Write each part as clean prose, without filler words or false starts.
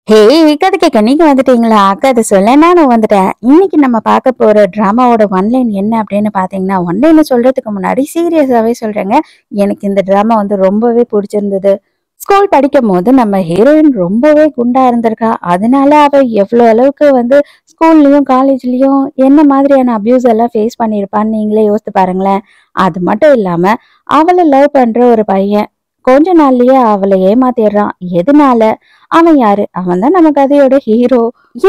ஹே, கதை கேட்க நீங்க வந்துட்டீங்களா? கதை சொல்ல நானும் வந்துட்டேன். இன்னைக்கு நம்ம பார்க்க போற டிராமாவோட ஒன்லைன் என்ன அப்படின்னு பாத்தீங்கன்னா, ஒன்லைன் சொல்றதுக்கு முன்னாடி சீரியஸாவே சொல்றேங்க. எனக்கு இந்த டிராமா வந்து ரொம்பவே பிடிச்சிருந்தது. ஸ்கூல் படிக்கும் போது நம்ம ஹீரோயின் ரொம்பவே குண்டா இருந்திருக்கா. அதனால அவ எவ்வளவு அளவுக்கு வந்து ஸ்கூல்லயும் காலேஜ்லயும் என்ன மாதிரியான அபியூஸ் எல்லாம் ஃபேஸ் பண்ணியிருப்பான்னு நீங்களே யோசித்து பாருங்களேன். அது மட்டும் இல்லாம அவளை லவ் பண்ற ஒரு பையன் கொஞ்ச நாள்லயே அவளை ஏமாத்திடுறான். எதனால? அவன் யாரு? அவன் தான் நம்ம கதையோட ஹீரோ.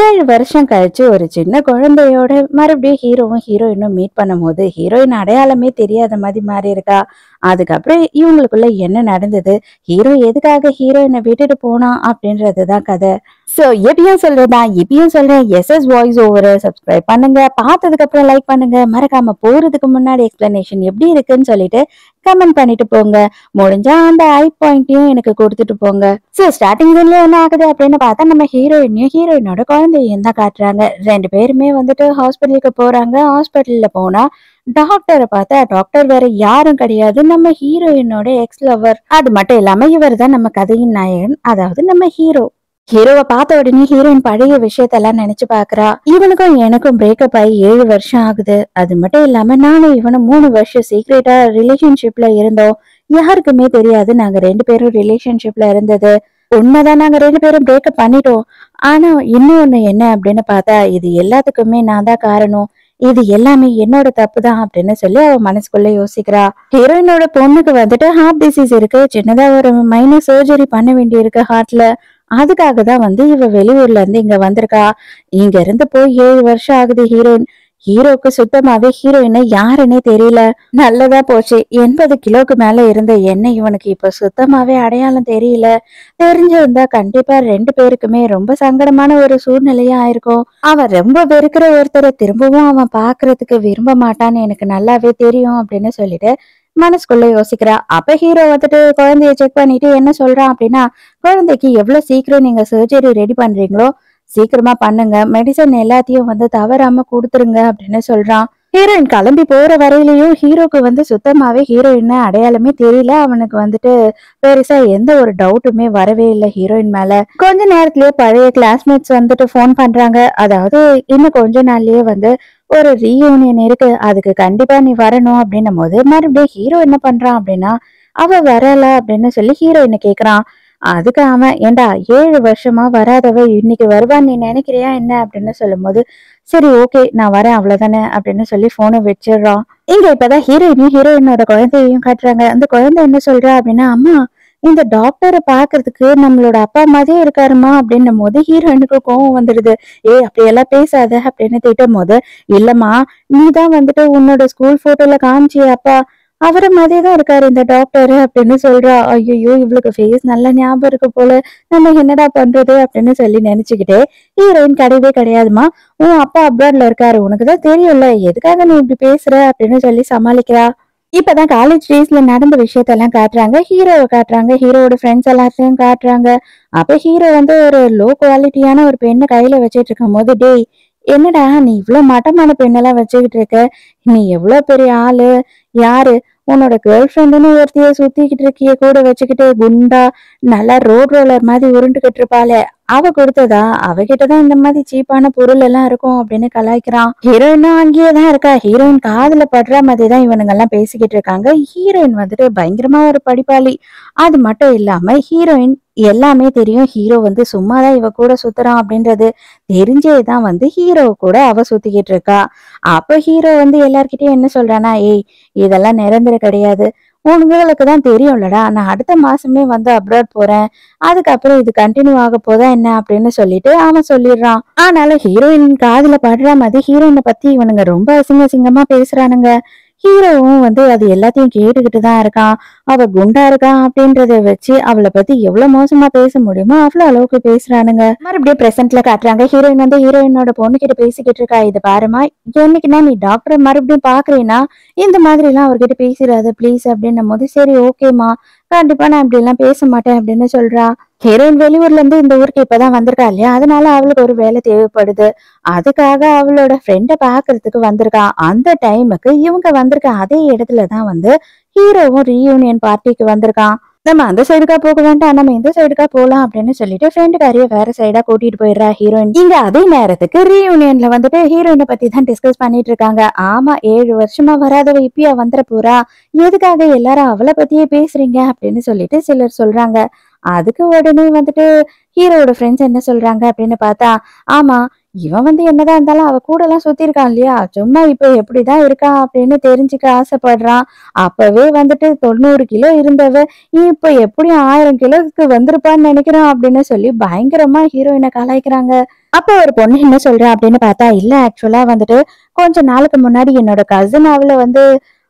7 வருஷம் கழிச்சு ஒரு சின்ன குழந்தையோட மறுபடியும் ஹீரோவும் ஹீரோயினும் மீட் பண்ணும்போது ஹீரோயின் அடையாளமே தெரியாத மாதிரி மாறி இருக்கா. அதுக்கப்புறம் இவங்களுக்குள்ள என்ன நடந்தது, ஹீரோ எதுக்காக ஹீரோயினை விட்டுட்டு போனான் அப்படின்றதுதான் கதை. சோ எப்பயும் சொல்றதா இப்பயும் சொல்றேன், எஸ்எஸ் வாய்ஸ் ஓவரை சப்ஸ்கிரைப் பண்ணுங்க, பார்த்ததுக்கு அப்புறம் லைக் பண்ணுங்க, மறக்காம போறதுக்கு முன்னாடி எக்ஸ்பிளனேஷன் எப்படி இருக்குன்னு சொல்லிட்டு கமெண்ட் பண்ணிட்டு போங்க. முடிஞ்சா அந்த ஐ பாயிண்ட்டையும் எனக்கு கொடுத்துட்டு போங்க. சோ ஸ்டார்டிங்ல என்ன ஆகுது அப்படின்னு பார்த்தா, நம்ம ஹீரோயினையும் ஹீரோயினோட குழந்தையும் தான் காட்டுறாங்க. 2 பேருமே வந்துட்டு ஹாஸ்பிட்டலுக்கு போறாங்க. ஹாஸ்பிட்டல்ல போனா டாக்டரை பார்த்தா டாக்டர் வேற யாரும் கிடையாது, நம்ம ஹீரோயினோட எக்ஸ் லவர். அது மட்டும் இல்லாம இவர் தான் நம்ம கதையின் நாயகன், அதாவது நம்ம ஹீரோ. ஹீரோவை பார்த்த உடனே ஹீரோயின் பழைய விஷயத்தெல்லாம் நினைச்சு பாக்குறா. இவனுக்கும் எனக்கும் பிரேக்கப் ஆகி 7 வருஷம் ஆகுது. அது மட்டும் இல்லாம நானும் இவனும் 3 வருஷம் சீக்ரெட்டா ரிலேஷன்ஷிப்ல இருந்தோம். யாருக்குமே தெரியாது நாங்க 2 பேரும் ரிலேஷன்ஷிப்ல இருந்தது. உண்மைதான், நாங்க 2 பேரும் பிரேக்கப் பண்ணிட்டோம். ஆனா இன்னொன்னு என்ன அப்படின்னு பார்த்தா, இது எல்லாத்துக்குமே நான் தான் காரணம். இது எல்லாமே என்னோட தப்பு தான் அப்படின்னு சொல்லி அவ மனசுக்குள்ள யோசிக்கிறா. ஹீரோயினோட பொண்ணுக்கு வந்துட்டு ஹார்ட் டிசீஸ் இருக்கு. சின்னதா ஒரு மைனர் சர்ஜரி பண்ண வேண்டி இருக்கு ஹார்ட்ல. அதுக்காக தான் வந்து இவ வெளியூர்ல இருந்து இங்க வந்திருக்கா. இங்க இருந்து போய் 7 வருஷம் ஆகுது. ஹீரோக்கு சுத்தமாவே ஹீரோயினை யாருன்னே தெரியல. நல்லதா போச்சு, 80 கிலோக்கு மேல இருந்த என்ன இவனுக்கு இப்ப சுத்தமாவே அடையாளம் தெரியல. தெரிஞ்சிருந்தா கண்டிப்பா 2 பேருக்குமே ரொம்ப சங்கடமான ஒரு சூழ்நிலையா ஆயிருக்கும். அவன் ரொம்ப வெறுக்கிற ஒருத்தரை திரும்பவும் அவன் பாக்குறதுக்கு விரும்ப மாட்டான்னு எனக்கு நல்லாவே தெரியும் அப்படின்னு சொல்லிட்டு மனசுக்குள்ள யோசிக்கிறா. அப்ப ஹீரோ வந்துட்டு குழந்தைய செக் பண்ணிட்டு என்ன சொல்றான் அப்படின்னா, குழந்தைக்கு எவ்வளவு சீக்கிரம் நீங்க சர்ஜரி ரெடி பண்றீங்களோ சீக்கிரமா பண்ணுங்க, மெடிசன் எல்லாத்தையும் வந்து தவறாம கொடுத்துருங்க அப்படின்னு சொல்றான். ஹீரோயின் கிளம்பி போற வரையிலயும் ஹீரோக்கு வந்து சுத்தமாவே ஹீரோயின் அடையாளமே தெரியல. அவனுக்கு வந்துட்டு பெருசா எந்த ஒரு டவுட்டுமே வரவே இல்லை ஹீரோயின் மேல. கொஞ்ச நேரத்திலேயே பழைய கிளாஸ்மேட்ஸ் வந்துட்டு போன் பண்றாங்க. அதாவது இன்னும் கொஞ்ச நாள்லயே வந்து ஒரு ரீயூனியன் இருக்கு, அதுக்கு கண்டிப்பா நீ வரணும் அப்படின்னும் போது மறுபடியும் ஹீரோ என்ன பண்றான் அப்படின்னா, அவ வரல அப்படின்னு சொல்லி ஹீரோயினை கேக்குறான். அதுக்கு அவன், ஏண்டா 7 வருஷமா வராதவ இன்னைக்கு வருவான்னு நீ நினைக்கிறியா என்ன அப்படின்னு சொல்லும்போது, சரி ஓகே நான் வரேன் அவ்வளவுதானே அப்படின்னு சொல்லி போனை வச்சிடுறான். இங்க இப்பதான் ஹீரோயினையும் ஹீரோயினோட குழந்தையையும் காட்டுறாங்க. அந்த குழந்தை என்ன சொல்றா அப்படின்னா, அம்மா இந்த டாக்டரை பாக்குறதுக்கு நம்மளோட அப்பா மாதிரியே இருக்காருமா அப்படின்னும் போது ஹீரோயினுக்கு கோவம் வந்துடுது. அப்படியெல்லாம் பேசாத அப்படின்னு திட்டும் போது, இல்லம்மா நீதான் வந்துட்டு உன்னோட ஸ்கூல் போட்டோல காமிச்சிய அப்பா, அவரை மாதிரியே தான் இருக்காரு இந்த டாக்டர் அப்படின்னு சொல்றா. ஐயோ இவளுக்கு ஃபேஸ் நல்லா ஞாபகம் இருக்கு போல, நம்ம என்னடா பண்றது அப்படின்னு சொல்லி நினைச்சுக்கிட்டே, ஹீரோயின் கிடையவே கிடையாதுமா, உன் அப்பா அப்ராட்ல இருக்காரு, உனக்குதான் தெரியும்ல, எதுக்காக நீ இப்படி பேசுற அப்படின்னு சொல்லி சமாளிக்கிறா. இப்பதான் காலேஜ் டேஸ்ல நடந்த விஷயத்தெல்லாம் காட்டுறாங்க. ஹீரோவை காட்டுறாங்க, ஹீரோவோட ஃப்ரெண்ட்ஸ் எல்லாத்தையும் காட்டுறாங்க. அப்ப ஹீரோ வந்து ஒரு லோ குவாலிட்டியான ஒரு பெண்ணை கையில வச்சிட்டு இருக்கும் போது, டேய் என்னடா நீ இவ்வளவு மட்டமான பெண்ணெல்லாம் வச்சுக்கிட்டு இருக்க, நீ எவ்வளவு பெரிய ஆளு, யாரு உன்னோட கேர்ள் ஃப்ரெண்டுன்னு ஒருத்தைய சுத்திக்கிட்டு இருக்கிய கூட வச்சுக்கிட்டு, குண்டா நல்லா ரோட் ரோலர் மாதிரி உருண்டுகிட்டு இருப்பாளே அவ கொடுத்ததா, அவகிட்டதான் இந்த மாதிரி சீப்பான பொருள் எல்லாம் இருக்கும் அப்படின்னு கலாய்க்கிறான். ஹீரோயினும் அங்கேயேதான் இருக்கா. ஹீரோயின் காதுல படுற மாதிரி தான் இவனுங்க எல்லாம் பேசிக்கிட்டு இருக்காங்க. ஹீரோயின் வந்துட்டு பயங்கரமா ஒரு படிப்பாளி. அது மட்டும் இல்லாம ஹீரோயின் எல்லாமே தெரியும். ஹீரோ வந்து சும்மாதான் இவ கூட சுத்துறான் அப்படின்றது தெரிஞ்சேதான் வந்து ஹீரோ கூட அவ சுத்திக்கிட்டு இருக்கா. அப்ப ஹீரோ வந்து எல்லார்கிட்டயும் என்ன சொல்றானா, ஏய் இதெல்லாம் நிரந்தர கிடையாது, உங்களுக்கு தான் தெரியும்லடா, நான் அடுத்த மாசமே வந்து அப்ராட் போறேன், அதுக்கப்புறம் இது கண்டினியூ ஆக போதா என்ன அப்படின்னு சொல்லிட்டு அவன் சொல்லிடுறான். ஆனாலும் ஹீரோயின் காதுல படுற மாதிரி ஹீரோயினை பத்தி இவனுங்க ரொம்ப அசிங்க அசிங்கமா பேசுறானுங்க. ஹீரோவும் வந்து அது எல்லாத்தையும் கேட்டுக்கிட்டு தான் இருக்கான். அவ குண்டா இருக்கா அப்படின்றத வச்சு அவளை பத்தி எவ்வளவு மோசமா பேச முடியுமோ அவ்வளவு அளவுக்கு பேசுறானுங்க. மறுபடியும் பிரசன்ட்ல காட்டுறாங்க. ஹீரோயின் வந்து ஹீரோயினோட பொண்ணு கிட்ட பேசிக்கிட்டு இருக்கா. இது பாருமா, என்னைக்குன்னா நீ டாக்டரை மறுபடியும் பாக்குறீன்னா இந்த மாதிரி எல்லாம் அவர்கிட்ட பேசிடாத ப்ளீஸ் அப்படின்னும் போது, சரி ஓகேமா கண்டிப்பா நான் இப்படி எல்லாம் பேச மாட்டேன் அப்படின்னு சொல்றா. ஹீரோயின் வெளியூர்ல இருந்து இந்த ஊருக்கு இப்பதான் வந்திருக்கா இல்லையா, அதனால அவளுக்கு ஒரு வேலை தேவைப்படுது. அதுக்காக அவளோட ஃப்ரெண்ட பாக்குறதுக்கு வந்திருக்கா. அந்த டைமுக்கு இவங்க வந்திருக்க அதே இடத்துலதான் வந்து ஹீரோவும் ரீயூனியன் பார்ட்டிக்கு வந்திருக்கான். நம்ம அந்த சைடுக்கா போக வேண்டாம், நம்ம இந்த சைடுக்கா போலாம் அப்படின்னு சொல்லிட்டு ஃப்ரெண்டுக்காரியை வேற சைடா கூட்டிட்டு போயிடுறா ஹீரோயின். இங்க அதே நேரத்துக்கு ரீயூனியன்ல வந்துட்டு ஹீரோயினை பத்தி தான் டிஸ்கஸ் பண்ணிட்டு இருக்காங்க. ஆமா, 7 வருஷமா வராதவ இப்பயா வந்துட போறா, எதுக்காக எல்லாரும் அவளை பத்தியே பேசுறீங்க அப்படின்னு சொல்லிட்டு சிலர் சொல்றாங்க. அதுக்கு உடனே வந்துட்டு ஹீரோவோட ஃப்ரெண்ட்ஸ் என்ன சொல்றாங்க அப்படின்னு பார்த்தா, ஆமா, இவன் வந்து என்னதான் இருந்தாலும் அவ கூட எல்லாம் சுத்தி இருக்கான் இல்லையா, சும்மா இப்ப எப்படிதான் இருக்கா அப்படின்னு தெரிஞ்சுக்க ஆசைப்படுறான். அப்பவே வந்துட்டு 90 கிலோ இருந்தவ இப்ப எப்படியும் 1000 கிலோக்கு வந்திருப்பான்னு நினைக்கிறேன் அப்படின்னு சொல்லி பயங்கரமா ஹீரோயினை கலாய்க்கிறாங்க. அப்ப ஒரு பொண்ணு என்ன சொல்றா அப்படின்னு பார்த்தா, இல்ல ஆக்சுவலா வந்துட்டு கொஞ்ச நாளுக்கு முன்னாடி என்னோட கசின் அவளை வந்து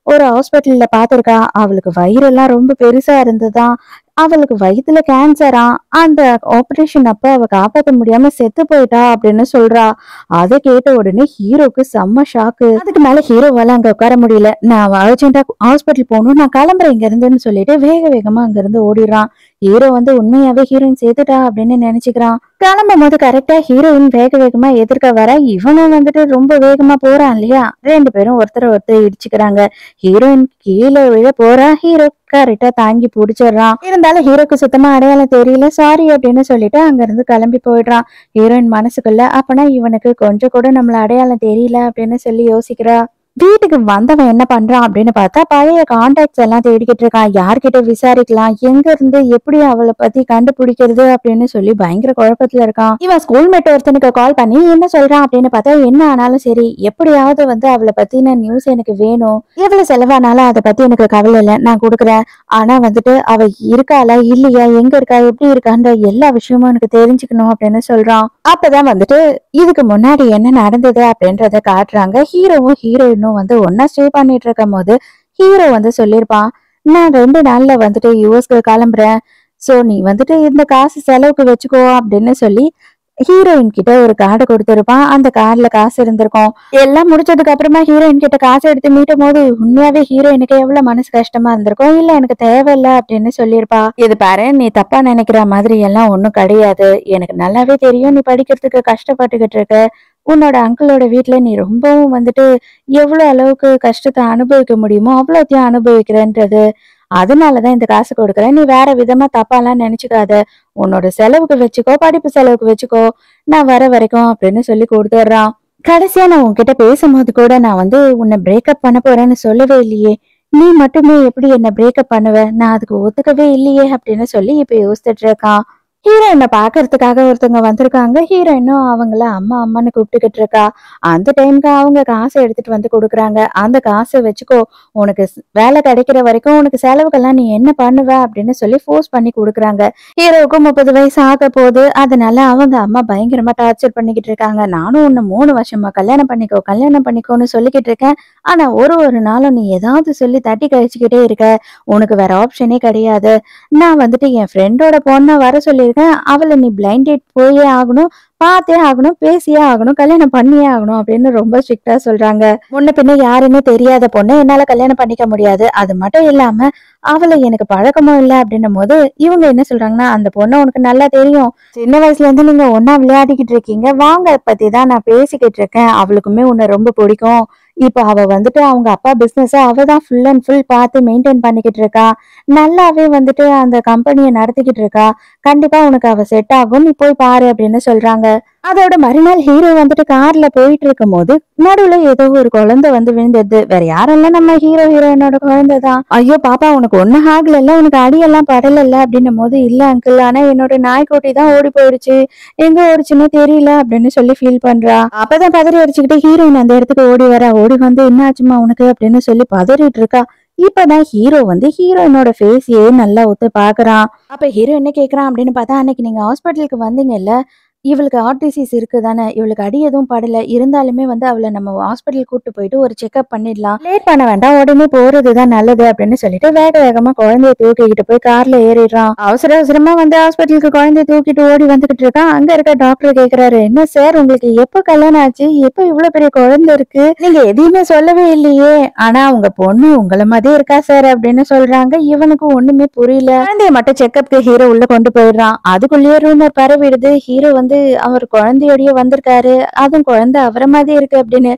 ஒரு ஹாஸ்பிட்டல்ல பாத்திருக்கா. அவளுக்கு வயிறெல்லாம் ரொம்ப பெருசா இருந்ததாம். அவளுக்கு வயித்துல கேன்சரா. அந்த ஆபரேஷன் அப்ப அவ காப்பாத்த முடியாம செத்து போயிட்டா அப்படின்னு சொல்றா. அதை கேட்ட உடனே ஹீரோக்கு செம்ம ஷாக்கு. அதுக்கு மேல ஹீரோவால அங்க உட்கார முடியல. நான் அர்ஜென்ட்டா ஹாஸ்பிட்டல் போகணும், நான் கிளம்புறேன் இங்க இருந்துன்னு சொல்லிட்டு வேக வேகமா அங்க இருந்து ஓடிடுறான். ஹீரோ வந்து உண்மையாவே ஹீரோயின் சேர்த்துட்டா அப்படின்னு நினைச்சுக்கிறான். கிளம்பும் போது கரெக்டா ஹீரோயின் வேக வேகமா எதிர்க்க வர இவனும் வந்துட்டு ரொம்ப வேகமா போறான் இல்லையா, 2 பேரும் ஒருத்தர் இடிச்சுக்கிறாங்க. ஹீரோயின் கீழே விழ போறா, ஹீரோ கரெக்டா தாங்கி பிடிச்சிடுறான். இருந்தாலும் ஹீரோக்கு சுத்தமா அடையாளம் தெரியல, சாரி அப்படின்னு சொல்லிட்டு அங்க இருந்து கிளம்பி போயிடுறான். ஹீரோயின் மனசுக்குள்ள அப்பனா இவனுக்கு கொஞ்சம் கூட நம்மள அடையாளம் தெரியல அப்படின்னு சொல்லி யோசிக்கிறா. வீட்டுக்கு வந்தவன் என்ன பண்றான் அப்படின்னு பார்த்தா, பழைய கான்டாக்ட்ஸ் எல்லாம் தேடிக்கிட்டு இருக்கான். யார்கிட்ட விசாரிக்கலாம், எங்க இருந்து எப்படி அவளை பத்தி கண்டுபிடிக்கிறது அப்படின்னு சொல்லி பயங்கர குழப்பத்துல இருக்கான். இவன் ஸ்கூல்மேட் ஒருத்தனுக்கு கால் பண்ணி என்ன சொல்றான் அப்படின்னு பார்த்தா, என்ன ஆனாலும் சரி எப்படியாவது வந்து அவளை பத்தின நியூஸ் எனக்கு வேணும், எவ்வளவு செலவானாலும் அதை பத்தி எனக்கு கவலை இல்லை, நான் கொடுக்குறேன். ஆனா வந்துட்டு அவ இருக்காளா இல்லையா, எங்க இருக்கா, எப்படி இருக்கான்ற எல்லா விஷயமும் எனக்கு தெரிஞ்சுக்கணும் அப்படின்னு சொல்றான். அப்பதான் வந்துட்டு இதுக்கு முன்னாடி என்ன நடந்தது அப்படின்றத காட்டுறாங்க. ஹீரோவும் ஹீரோயினும் வந்து ஒன்னா ஸ்டே பண்ணிட்டு இருக்கும் போது ஹீரோ வந்து சொல்லியிருப்பான், நான் 2 நாள்ல வந்துட்டு யுஎஸ்க்கு கிளம்புறேன், சோ நீ வந்துட்டு இந்த காசு செலவுக்கு வச்சுக்கோ அப்படின்னு சொல்லி ஹீரோயின் கிட்ட ஒரு கார்டு கொடுத்திருப்பான். அந்த கார்டுல காசு இருந்திருக்கும். எல்லாம் முடிச்சதுக்கு அப்புறமா ஹீரோயின் கிட்ட காசு எடுத்து மீட்டும் போது உண்மையாவே ஹீரோயினுக்கு எவ்வளவு மனசு கஷ்டமா இருந்திருக்கும். இல்ல எனக்கு தேவையில்ல அப்படின்னு சொல்லியிருப்பா. இது பாரு, நீ தப்பா நினைக்கிற மாதிரி எல்லாம் ஒண்ணும் கிடையாது, எனக்கு நல்லாவே தெரியும் நீ படிக்கிறதுக்கு கஷ்டப்பட்டுக்கிட்டு இருக்க, உன்னோட அங்கிளோட வீட்டுல நீ ரொம்பவும் வந்துட்டு எவ்வளவு அளவுக்கு கஷ்டத்தை அனுபவிக்க முடியுமோ அவ்வளோத்தையும் அனுபவிக்கிறன்றது, அதனாலதான் இந்த காசு கொடுக்குறேன், நீ வேற விதமா தப்பாலாம் நினைச்சுக்காத, உன்னோட செலவுக்கு வச்சுக்கோ, படிப்பு செலவுக்கு வச்சுக்கோ, நான் வர வரைக்கும் அப்படின்னு சொல்லி கொடுத்துட்றான். கடைசியா நான் உன்கிட்ட பேசும்போது கூட நான் வந்து உன்னை பிரேக்கப் பண்ண போறேன்னு சொல்லவே இல்லையே, நீ மட்டுமே எப்படி என்ன பிரேக்கப் பண்ணுவ, நான் அதுக்கு ஒத்துக்கவே இல்லையே அப்படின்னு சொல்லி இப்ப யோசிச்சுட்டு இருக்கான். ஹீரோயினை பாக்குறதுக்காக ஒருத்தவங்க வந்திருக்காங்க. ஹீரோயினும் அவங்கள அம்மா அம்மான்னு கூப்பிட்டுக்கிட்டு இருக்கா. அந்த டைம்க்கு அவங்க காசை எடுத்துட்டு வந்து கொடுக்குறாங்க. அந்த காசை வச்சுக்கோ, உனக்கு வேலை கிடைக்கிற வரைக்கும் உனக்கு செலவுக்கெல்லாம் நீ என்ன பண்ணுவ அப்படின்னு சொல்லி ஃபோர்ஸ் பண்ணி கொடுக்குறாங்க. ஹீரோவுக்கும் 30 வயசு ஆக போகுது. அதனால அவங்க அம்மா பயங்கரமா டார்ச்சர் பண்ணிக்கிட்டு இருக்காங்க. நானும் உன்னை 3 வருஷமா கல்யாணம் பண்ணிக்கோ கல்யாணம் பண்ணிக்கோன்னு சொல்லிக்கிட்டு இருக்கேன், ஆனா ஒரு நாளும் நீ ஏதாவது சொல்லி தட்டி கழிச்சுக்கிட்டே இருக்க, உனக்கு வேற ஆப்ஷனே கிடையாது, நான் வந்துட்டு என் ஃப்ரெண்டோட பொண்ணை வர சொல்லியிருக்கேன், அவளை நீ பிளைண்ட் டேட் போயே ஆகணும், பார்த்தே ஆகணும், பேசியே ஆகணும், கல்யாணம் பண்ணியே ஆகணும் அப்படின்னு ரொம்ப ஸ்ட்ரிக்டா சொல்றாங்க. முன்ன பின்ன யாருன்னு தெரியாத பொண்ணு என்னால கல்யாணம் பண்ணிக்க முடியாது, அது மட்டும் இல்லாம அவளை எனக்கு பழக்கமும் இல்லை அப்படின்னும் போது இவங்க என்ன சொல்றாங்கன்னா, அந்த பொண்ணை உனக்கு நல்லா தெரியும், சின்ன வயசுல இருந்து நீங்க ஒன்னா விளையாடிக்கிட்டு இருக்கீங்க, வாங்க பத்தி தான் நான் பேசிக்கிட்டு இருக்கேன், அவளுக்குமே உன்னை ரொம்ப பிடிக்கும், இப்ப அவ வந்துட்டு அவங்க அப்பா பிசினஸ் அவ தான் ஃபுல் அண்ட் ஃபுல் பார்த்து மெயின்டைன் பண்ணிக்கிட்டு இருக்கா, நல்லாவே வந்துட்டு அந்த கம்பெனியை நடத்திக்கிட்டு இருக்கா, கண்டிப்பா உனக்கு அவ செட் ஆகும், நீ போய் பாரு அப்படின்னு சொல்றாங்க. அதோட மறுநாள் ஹீரோ வந்துட்டு கார்ல போயிட்டு இருக்கும் போது நடுவுல ஏதோ ஒரு குழந்தை வந்து விழுந்தது. வேற யாரும் இல்ல, நம்ம ஹீரோயினோட குழந்தை தான். ஐயோ பாப்பா, உனக்கு ஒன்னும் ஆகல, உனக்கு அடியெல்லாம் படல அப்படின்னும் போது, இல்ல அங்கிள், ஆனா என்னோட நாய்க்குட்டி தான் ஓடி போயிடுச்சு, எங்க ஓடிச்சுன்னு தெரியல அப்படின்னு சொல்லி ஃபீல் பண்றா. அப்பதான் பதறி அடிச்சுக்கிட்டு ஹீரோயின் அந்த இடத்துக்கு ஓடி வரா. ஓடி வந்து என்ன ஆச்சுமா உனக்கு அப்படின்னு சொல்லி பதறிட்டு இருக்கா. இப்பதான் ஹீரோ வந்து ஹீரோயினோட ஃபேஸையே நல்லா ஒத்து பாக்குறான். அப்ப ஹீரோ என்ன கேக்குறான் அப்படின்னு பார்த்தா, அன்னைக்கு நீங்க ஹாஸ்பிட்டலுக்கு வந்தீங்கல்ல, இவளுக்கு ஹார்ட் டிசீஸ் இருக்கு தானே, இவளுக்கு அடி எதுவும் படல, இருந்தாலுமே வந்து அவளை நம்ம ஹாஸ்பிட்டல் கூட்டு போயிட்டு ஒரு செக்அப் பண்ணிடலாம், லேட் பண்ண வேண்டாம், உடனே போறதுதான் நல்லது அப்படின்னு சொல்லிட்டு வேக வேகமா குழந்தைய தூக்கிக்கிட்டு போய் கார்ல ஏறிடுறான். அவசரமா வந்து ஹாஸ்பிட்டலுக்கு குழந்தைய தூக்கிட்டு ஓடி வந்துகிட்டு இருக்கான். அங்க இருக்க டாக்டர் கேக்குறாரு, என்ன சார் உங்களுக்கு எப்ப கல்யாணம் ஆச்சு, எப்ப இவ்வளவு பெரிய குழந்தை இருக்கு, நீங்க எதையுமே சொல்லவே இல்லையே, ஆனா உங்க பொண்ணு உங்களை மாதிரி இருக்கா சார் அப்படின்னு சொல்றாங்க. இவனுக்கு ஒண்ணுமே புரியல. குழந்தைய மட்டும் செக்அப்க்கு ஹீரோ உள்ள கொண்டு போயிடுறான். அதுக்குள்ளேயே ரூமர் பரவிடுது. ஹீரோ வந்து வந்து அவர் குழந்தையோடய வந்திருக்காரு, அதுவும் குழந்தை அவரை மாதிரி இருக்கு அப்படின்னு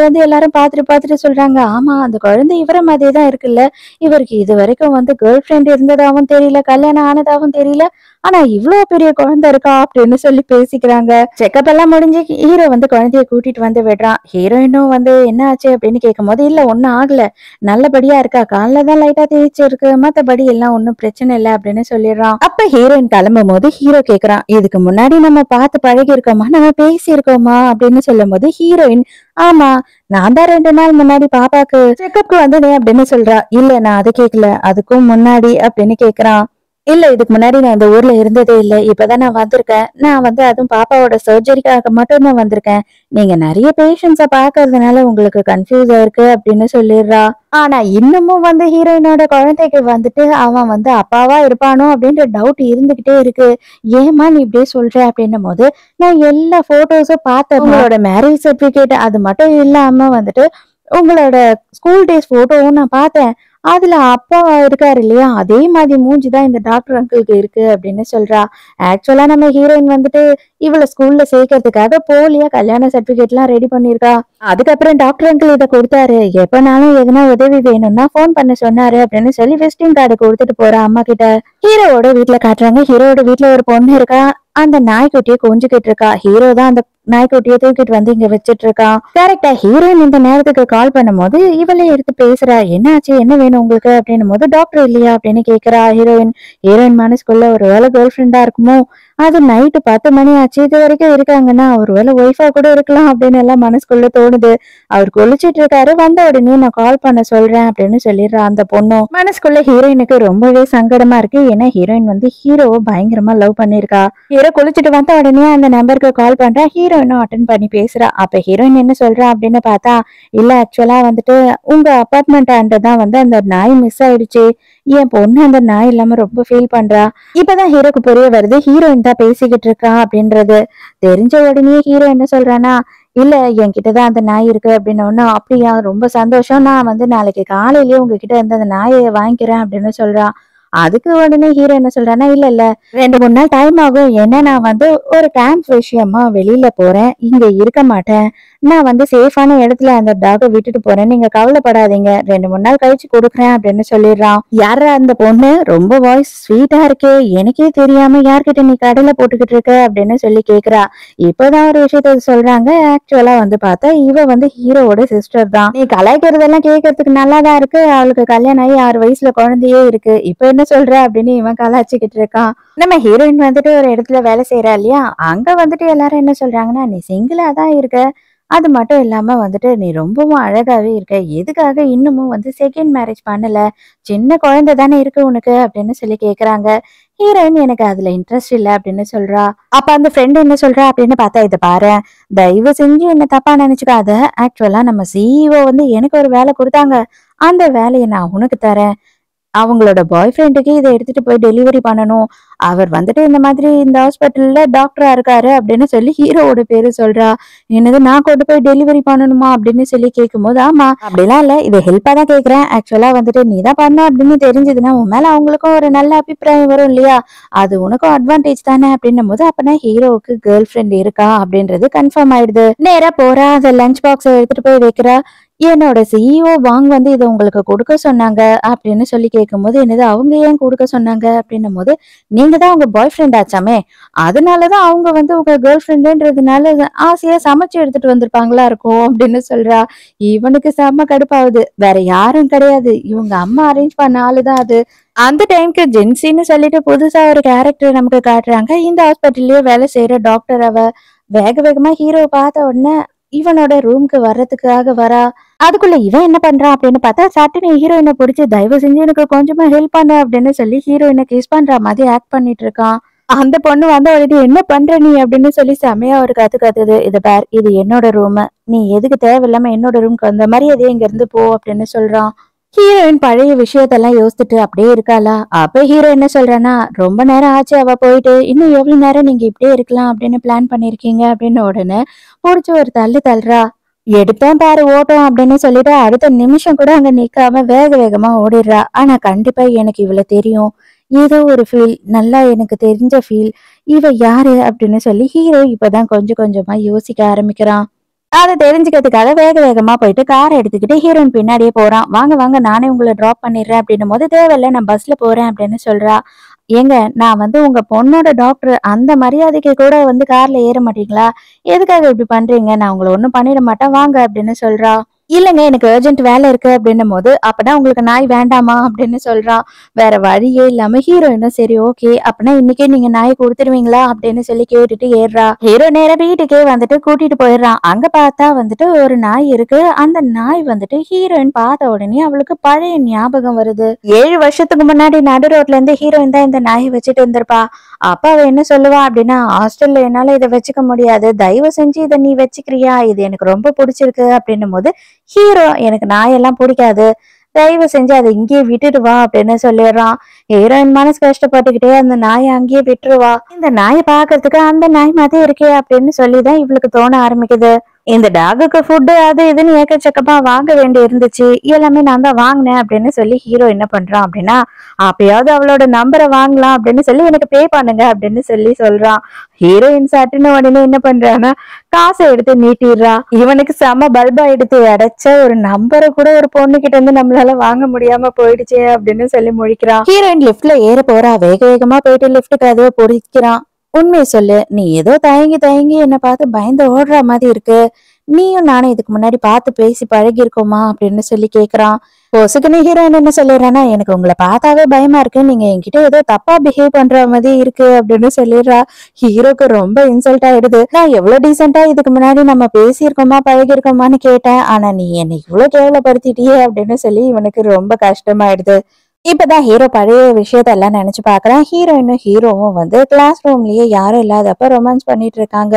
வந்து எல்லாரும் பார்த்துட்டு சொல்றாங்க. ஆமா, அந்த குழந்தை இவரை மாதிரியே தான் இருக்குல்ல, இவருக்கு இது வரைக்கும் வந்து கேர்ள் ஃப்ரெண்ட் இருந்ததாவும் தெரியல, கல்யாணம் ஆனதாவும் தெரியல, ஆனா இவ்ளோ பெரிய குழந்தை இருக்கா அப்படின்னு சொல்லி பேசிக்கிறாங்க. செக்கப் எல்லாம் முடிஞ்சு ஹீரோ வந்து குழந்தைய கூட்டிட்டு வந்து விடுறான். ஹீரோயினும் வந்து என்ன ஆச்சு அப்படின்னு கேட்கும்போது, இல்ல ஒண்ணும் ஆகல, நல்லபடியா இருக்கா, கால்ல தான் லைட்டா தேய்ச்சிருக்கு, மத்தபடி எல்லாம் ஒண்ணும் பிரச்சனை இல்லை அப்படின்னு சொல்லிடுறான். அப்ப ஹீரோயின் கிளம்பும் போது ஹீரோ கேக்குறான், இதுக்கு முன்னாடி நம்ம பார்த்து பழகி இருக்கோமா, நம்ம பேசி இருக்கோமா அப்படின்னு சொல்லும் போது ஹீரோயின், ஆமா, நான் தான் 2 நாள் முன்னாடி பாப்பாக்கு செக்கப்க்கு வந்தனே அப்படின்னு சொல்றா. இல்ல, நான் அதை கேட்கல, அதுக்கும் முன்னாடி அப்படின்னு கேக்குறான். இல்ல, இதுக்கு முன்னாடி நான் இந்த ஊர்ல இருந்ததே இல்ல, இப்பதான் நான் வந்திருக்கேன். நான் வந்து அதுவும் பாப்பாவோட சர்ஜரிக்காக மட்டும் தான் வந்திருக்கேன். நீங்க நிறைய பேஷண்ட்ஸ பாக்குறதுனால உங்களுக்கு கன்ஃபியூஸ் ஆயிருக்கு அப்படின்னு சொல்லிடுறா. ஆனா இன்னமும் வந்து ஹீரோயினோட குழந்தைக்கு வந்துட்டு அவன் வந்து அப்பாவா இருப்பானோ அப்படின்ற டவுட் இருந்துகிட்டே இருக்கு. ஏமா நீ இப்படியே சொல்ற அப்படின்னும் போது, நான் எல்லா போட்டோஸும் பார்த்தேன், உங்களோட மேரேஜ் சர்டிபிகேட் அது மட்டும் இல்லாம வந்துட்டு உங்களோட ஸ்கூல் டேஸ் போட்டோவும் நான் பார்த்தேன். அதுல அப்பா இருக்காரு இல்லையா, அதே மாதிரி மூஞ்சிதான் இந்த டாக்டர் அங்கிளுக்கு இருக்கு அப்படின்னு சொல்றா. ஆக்சுவலா நம்ம ஹீரோயின் வந்துட்டு இவள ஸ்கூல்ல சேர்க்கறதுக்காக போலியா கல்யாண சர்டிபிகேட் எல்லாம் ரெடி பண்ணிருக்கா. அதுக்கப்புறம் டாக்டர் அங்கிள் இதை கொடுத்தாரு, எப்பனாலும் எதனா உதவி வேணும்னா போன் பண்ண சொன்னாரு அப்படின்னு சொல்லி விசிட்டிங் கார்டு கொடுத்துட்டு போறா அம்மா கிட்ட. ஹீரோவோட வீட்டுல காட்டுறாங்க. ஹீரோவோட வீட்டுல ஒரு பொண்ணு இருக்கா, அந்த நாய்க்குட்டியை கொஞ்சிக்கிட்டு இருக்கா. ஹீரோ தான் அந்த நாய்க்குட்டியை தூக்கிட்டு வந்து இங்க வச்சிட்டு இருக்கான். கரெக்டா ஹீரோயின் இந்த நேரத்துக்கு கால் பண்ணும் போது இவளே எடுத்து பேசுறா. என்னாச்சு, என்ன வேணும் உங்களுக்கு அப்படின்னும் போது, டாக்டர் இல்லையா அப்படின்னு கேக்குறா ஹீரோயின். ஹீரோயின் மனசுக்குள்ள ஒரு வேலை கேர்ள் ஃப்ரெண்டா இருக்குமோ, அது நைட்டு 10 மணி ஆச்சு, இது வரைக்கும் இருக்காங்கன்னா ஒருவேளை ஒய்ஃபா கூட இருக்கலாம் அப்படின்னு எல்லாம் மனசுக்குள்ள தோணுது. அவர் குளிச்சிட்டு இருக்காரு, வந்த உடனே நான் கால் பண்ண சொல்றேன் அப்படின்னு சொல்லிடுறா அந்த பொண்ணும். மனசுக்குள்ள ஹீரோயினுக்கு ரொம்பவே சங்கடமா இருக்கு. ஏன்னா ஹீரோயின் வந்து ஹீரோவை பயங்கரமா லவ் பண்ணிருக்கா. ஹீரோ குளிச்சுட்டு வந்த உடனே அந்த நம்பருக்கு கால் பண்றா. ஹீரோயினும் அட்டன் பண்ணி பேசுறா. அப்ப ஹீரோயின் என்ன சொல்றா அப்படின்னு பார்த்தா, இல்ல ஆக்சுவலா வந்துட்டு உங்க அபார்ட்மெண்ட் தான் வந்து அந்த நாய் மிஸ் ஆயிடுச்சு, என் பொண்ணு அந்த நாய் இல்லாம ரொம்ப ஃபீல் பண்றா. இப்பதான் ஹீரோக்கு புரிய வருது ஹீரோயின் தான் பேசிக்கிட்டு இருக்கா அப்படின்றது. தெரிஞ்ச உடனே ஹீரோ என்ன சொல்றானா, இல்ல என்கிட்டதான் அந்த நாய் இருக்கு அப்படின்னு ஒண்ணு. அப்படியா, ரொம்ப சந்தோஷம், நான் வந்து நாளைக்கு காலையிலேயே உங்ககிட்ட இருந்து அந்த நாயை வாங்கிக்கிறேன் அப்படின்னு சொல்றா. அதுக்கு உடனே ஹீரோ என்ன சொல்றானா, இல்ல இல்ல 2-3 நாள் டைம் ஆகும், ஏன்னா நான் வந்து ஒரு கேம்ப் விஷயமா வெளியில போறேன், இங்க இருக்க மாட்டேன், நான் வந்து சேஃபான இடத்துல அந்த டாகை விட்டுட்டு போறேன், நீங்க கவலைப்படாதீங்க, 2-3 நாள் கழிச்சு கொடுக்குறேன் அப்படின்னு சொல்லிடுறான். யார அந்த பொண்ணு, ரொம்ப வாய்ஸ் ஸ்வீட்டா இருக்கே, எனக்கே தெரியாம யார்கிட்ட நீ கடையில போட்டுக்கிட்டு இருக்க அப்படின்னு சொல்லி கேக்குறா. இப்பதான் ஒரு விஷயத்த சொல்றாங்க. ஆக்சுவலா வந்து பார்த்தா இவ வந்து ஹீரோவோட சிஸ்டர் தான். நீ கலாய்க்கிறதெல்லாம் கேட்கறதுக்கு நல்லாதான் இருக்கு, அவளுக்கு கல்யாணம் ஆகி 6 வயசுல குழந்தையே இருக்கு, இப்ப என்ன சொல்ற அப்படின்னு இவன் கலாய்ச்சிக்கிட்டு இருக்கான். நம்ம ஹீரோயின் வந்துட்டு ஒரு இடத்துல வேலை செய்யறா இல்லையா, அங்க வந்துட்டு எல்லாரும் என்ன சொல்றாங்கன்னா, நீ சிங்கிளா தான் இருக்க, அது மட்டும் இல்லாம வந்துட்டு நீ ரொம்பவும் அழகாவே இருக்க, எதுக்காக இன்னமும் வந்து செகண்ட் மேரேஜ் பண்ணல, சின்ன குழந்தை தானே இருக்கு உனக்கு அப்படின்னு சொல்லி கேக்குறாங்க. ஹீரோயின் எனக்கு அதுல இன்ட்ரெஸ்ட் இல்ல அப்படின்னு சொல்றா. அப்ப அந்த ஃப்ரெண்ட் என்ன சொல்றா அப்படின்னு பார்த்தா, இதை பாரு, தயவு செஞ்சு என்ன தப்பா நினைச்சுக்காத, ஆக்சுவலா நம்ம சிஇஓ வந்து எனக்கு ஒரு வேலை கொடுத்தாங்க, அந்த வேலையை நான் உனக்கு தரேன், அவங்களோட பாய் ஃப்ரெண்டுக்கு இதை எடுத்துட்டு போய் டெலிவரி பண்ணணும், அவர் வந்துட்டு இந்த மாதிரி இந்த ஹாஸ்பிட்டல்ல டாக்டரா இருக்காரு அப்படின்னு சொல்லி ஹீரோவோட பேரு சொல்றா. என்னது, நான் கொண்டு போய் டெலிவரி பண்ணணுமா அப்படின்னு சொல்லி கேட்கும்போது, ஆமா, அப்படிலாம் இல்ல, இது ஹெல்ப்பா தான் கேட்கிறேன், ஆக்சுவலா வந்துட்டு நீ தான் பண்ண அப்படின்னு தெரிஞ்சதுன்னா உன் மேல அவங்களுக்கும் ஒரு நல்ல அபிப்பிராயம் வரும் இல்லையா, அது உனக்கும் அட்வான்டேஜ் தானே அப்படின்னும் போது, அப்பனா ஹீரோவுக்கு கேர்ள் ஃப்ரெண்ட் இருக்கா அப்படின்றது கன்ஃபார்ம் ஆயிடுது. நேரா போறா, அந்த லஞ்ச் பாக்ஸை எடுத்துட்டு போய் வைக்கிறா. என்னோட சிஇஓ வாங் வந்து இதை உங்களுக்கு கொடுக்க சொன்னாங்க அப்படின்னு சொல்லி கேட்கும்போது, என்னது அவங்க ஏன் கொடுக்க சொன்னாங்க அப்படின்னும் போது, நீங்க தான் உங்க பாய் ஃப்ரெண்ட் ஆச்சாமே, அதனாலதான் அவங்க வந்து உங்க கேர்ள் ஃப்ரெண்டுன்றதுனால ஆசையா சமைச்சு எடுத்துட்டு வந்திருப்பாங்களா இருக்கும் அப்படின்னு சொல்றா. இவனுக்கு செம்ம கடுப்பாகுது, வேற யாரும் கிடையாது, இவங்க அம்மா அரேஞ்ச் பண்ண ஆளுதான் அது. அந்த டைம்க்கு ஜென்சின்னு சொல்லிட்டு புதுசா ஒரு கேரக்டர் நமக்கு காட்டுறாங்க. இந்த ஹாஸ்பிட்டல்லயே வேலை செய்யற டாக்டர் அவ. வேக வேகமா ஹீரோ பார்த்த உடனே இவனோட ரூம்க்கு வர்றதுக்காக வரா. அதுக்குள்ள இவன் என்ன பண்றான் அப்படின்னு பார்த்தா, சட்டுன்னு ஹீரோயினை பிடிச்சி தயவு செஞ்சு எனக்கு கொஞ்சமா ஹெல்ப் பண்ண அப்படின்னு சொல்லி ஹீரோயினை கிஸ் பண்ற மாதிரி ஆக்ட் பண்ணிட்டு இருக்கான். அந்த பொண்ணு வந்த உடனே என்ன பண்ற நீ அப்படின்னு சொல்லி செமையா ஒரு கத்துது. இது பார், இது என்னோட ரூம், நீ எதுக்கு தேவையில்லாம என்னோட ரூம்க்கு வந்த மாதிரி அதே இங்க இருந்து போ அப்படின்னு சொல்றான். ஹீரோயின் பழைய விஷயத்தெல்லாம் யோசிச்சுட்டு அப்படியே இருக்காளா. அப்ப ஹீரோ என்ன சொல்றானா, ரொம்ப நேரம் ஆச்சு அவ போயிட்டு, இன்னும் எவ்வளவு நேரம் நீங்க இப்படியே இருக்கலாம் அப்படின்னு பிளான் பண்ணிருக்கீங்க அப்படின்னு உடனே புடிச்சு ஒரு தள்ளு தள்ளுறா. எடுப்பேன் பாரு ஓட்டம் அப்படின்னு சொல்லிட்டு அடுத்த நிமிஷம் கூட அங்க நிக்காம வேக வேகமா ஓடிடுறா. ஆனா கண்டிப்பா எனக்கு இவ்வளவு தெரியும், ஏதோ ஒரு ஃபீல், நல்லா எனக்கு தெரிஞ்ச ஃபீல். இவ யாரு அப்படின்னு சொல்லி ஹீரோ இப்பதான் கொஞ்சம் கொஞ்சமா யோசிக்க ஆரம்பிக்கிறான். அத தெரிஞ்சுக்கிறதுக்காக வேக வேகமா போயிட்டு கார் எடுத்துக்கிட்டு ஹீரோயின் பின்னாடியே போறான். "வாங்க, வாங்க நானே உங்கள டிராப் பண்ணிடுறேன்" அப்படின்னும்போது, "தேவையில்ல நான் பஸ்ல போறேன்" அப்படின்னு சொல்றா. "ஏங்க நான் வந்து உங்க பொண்ணோட டாக்டர். அந்த மரியாதைக்கு கூட வந்து கார்ல ஏற மாட்டீங்களா? எதுக்காக இப்படி பண்றீங்க? நான் உங்கள ஒண்ணும் பண்ணிட மாட்டேன் வாங்க" அப்படின்னு சொல்றா. "இல்லங்க எனக்கு அர்ஜென்ட் வேலை இருக்கு" அப்படின்னும்போது, "அப்பனா உங்களுக்கு நாய் வேண்டாமா?" அப்படின்னு சொல்றான். வேற வழியே இல்லாம ஹீரோயினும் சரி ஓகே அப்பனா இன்னைக்கே நீங்க நாயை கொடுத்துருவீங்களா அப்படின்னு சொல்லி கேட்டுட்டு ஏறுறா. ஹீரோ நேரா வீட்டுக்கே வந்துட்டு கூட்டிட்டு போயிடுறான். அங்க பார்த்தா வந்துட்டு ஒரு நாய் இருக்கு. அந்த நாய் வந்துட்டு ஹீரோயின் பார்த்த உடனே அவளுக்கு பழைய ஞாபகம் வருது. 7 வருஷத்துக்கு முன்னாடி நடு ரோட்ல இருந்து ஹீரோயின் தான் இந்த நாயை வச்சுட்டு இருந்திருப்பா. அப்ப அவ என்ன சொல்லுவா அப்படின்னா, "ஹாஸ்டல்ல என்னால இதை வச்சுக்க முடியாது, தயவு செஞ்சு இதை நீ வச்சுக்கிறியா, இது எனக்கு ரொம்ப பிடிச்சிருக்கு" அப்படின்னும் போது ஹீரோ, "எனக்கு நாயெல்லாம் பிடிக்காது, தயவு செஞ்சு அதை இங்கேயே விட்டுட்டு வா" அப்படின்னு சொல்லிடுறான். ஹீரோயின் மனசு கஷ்டப்பட்டுக்கிட்டே அந்த நாயை அங்கேயே விட்டுருவா. இந்த நாயை பாக்குறதுக்கு அந்த நாய் மாதிரி இருக்கே அப்படின்னு சொல்லிதான் இவளுக்கு தோண ஆரம்பிக்குது. இந்த டாகுக்கு ஃபுட்டு அது இதுன்னு ஏக்கச்சக்கமா வாங்க வேண்டி இருந்துச்சு. எல்லாமே நான் தான் வாங்கினேன் அப்படின்னு சொல்லி ஹீரோ என்ன பண்றான் அப்படின்னா, அப்பயாவது அவளோட நம்பரை வாங்கலாம் அப்படின்னு சொல்லி எனக்கு பே பண்ணுங்க அப்படின்னு சொல்லி சொல்றான். ஹீரோயின் சட்டுன்னு உடனே என்ன பண்றான்னா, காசை எடுத்து நீட்டிடுறா. இவனுக்கு செம பல்பா எடுத்து அடைச்ச ஒரு நம்பரை கூட ஒரு பொண்ணு கிட்ட இருந்து நம்மளால வாங்க முடியாம போயிடுச்சே அப்படின்னு சொல்லி முழிக்கிறான். ஹீரோயின் லிப்ட்ல ஏற போறா. வேக வேகமா போயிட்டு லிப்ட் கதவை பொறிக்கிறான். "உண்மையை சொல்லு, நீ ஏதோ தயங்கி தயங்கி என்ன பார்த்து பயந்து ஓடுற மாதிரி இருக்கு. நீயும் நானும் இதுக்கு முன்னாடி பார்த்து பேசி பழகி இருக்கோமா?" அப்படின்னு சொல்லி கேக்குறான். பொசுக்குன்னு ஹீரோயின் என்ன சொல்லிடுறான்னா, "எனக்கு உங்களை பார்த்தாவே பயமா இருக்கு, நீங்க என்கிட்ட ஏதோ தப்பா பிஹேவ் பண்ற மாதிரி இருக்கு" அப்படின்னு சொல்லிடுறா. ஹீரோக்கு ரொம்ப இன்சல்ட் ஆயிடுது. "நான் எவ்வளவு டீசெண்டா இதுக்கு முன்னாடி நம்ம பேசியிருக்கோமா பழகி இருக்கோமான்னு கேட்டேன், ஆனா நீ என்னை இவ்வளவு கேவலப்படுத்திட்டியே" அப்படின்னு சொல்லி இவனுக்கு ரொம்ப கஷ்டமாயிடுது. இப்பதான் ஹீரோ பழைய விஷயத்தெல்லாம் நினைச்சு பாக்குறான். ஹீரோயினும் ஹீரோவும் வந்து கிளாஸ் ரூம்லயே யாரும் இல்லாதப்ப ரொமான்ஸ் பண்ணிட்டு இருக்காங்க.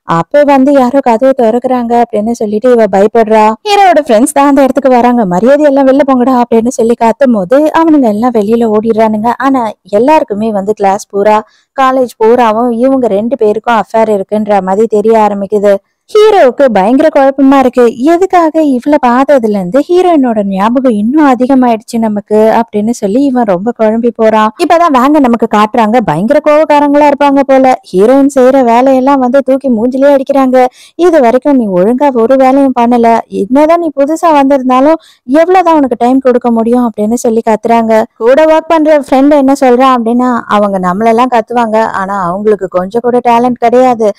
அப்ப வந்து யாரோ கதவை திறக்குறாங்க அப்படின்னு சொல்லிட்டு இவ பயப்படுறா. ஹீரோட ஃப்ரெண்ட்ஸ் தான் அந்த இடத்துக்கு வராங்க. "மரியாதை எல்லாம் வெளில போங்கடா" அப்படின்னு சொல்லி கத்தும் போது அவனுங்க எல்லாம் வெளியில ஓடிடுறானுங்க. ஆனா எல்லாருக்குமே வந்து கிளாஸ் பூரா காலேஜ் பூராவும் இவங்க 2 பேருக்கும் அஃபேர் இருக்குன்ற மாதிரி தெரிய ஆரம்பிக்குது. ஹீரோவுக்கு பயங்கர குழப்பமா இருக்கு. எதுக்காக இவள பார்த்ததுல இருந்து ஹீரோயினோட ஞாபகம் இன்னும் அதிகமாயிடுச்சு நமக்கு அப்படின்னு சொல்லி இவன் ரொம்ப குழம்பி போறான். இப்பதான் வாங்க நமக்கு காட்டுறாங்க. பயங்கர கோவக்காரங்களா இருப்பாங்க போல. ஹீரோயின் செய்யற வேலையெல்லாம் வந்து தூக்கி மூஞ்சிலே அடிக்கிறாங்க. "இது வரைக்கும் நீ ஒழுங்கா ஒரு வேலையும் பண்ணல, என்னதான் நீ புதுசா வந்திருந்தாலும் எவ்வளவுதான் உனக்கு டைம் கொடுக்க முடியும்" அப்படின்னு சொல்லி கத்துறாங்க. கூட ஒர்க் பண்ற ஃப்ரெண்ட் என்ன சொல்றான் அப்படின்னா, "அவங்க நம்மளெல்லாம் கத்துவாங்க, ஆனா அவங்களுக்கு கொஞ்சம் கூட டேலண்ட் கிடையாது.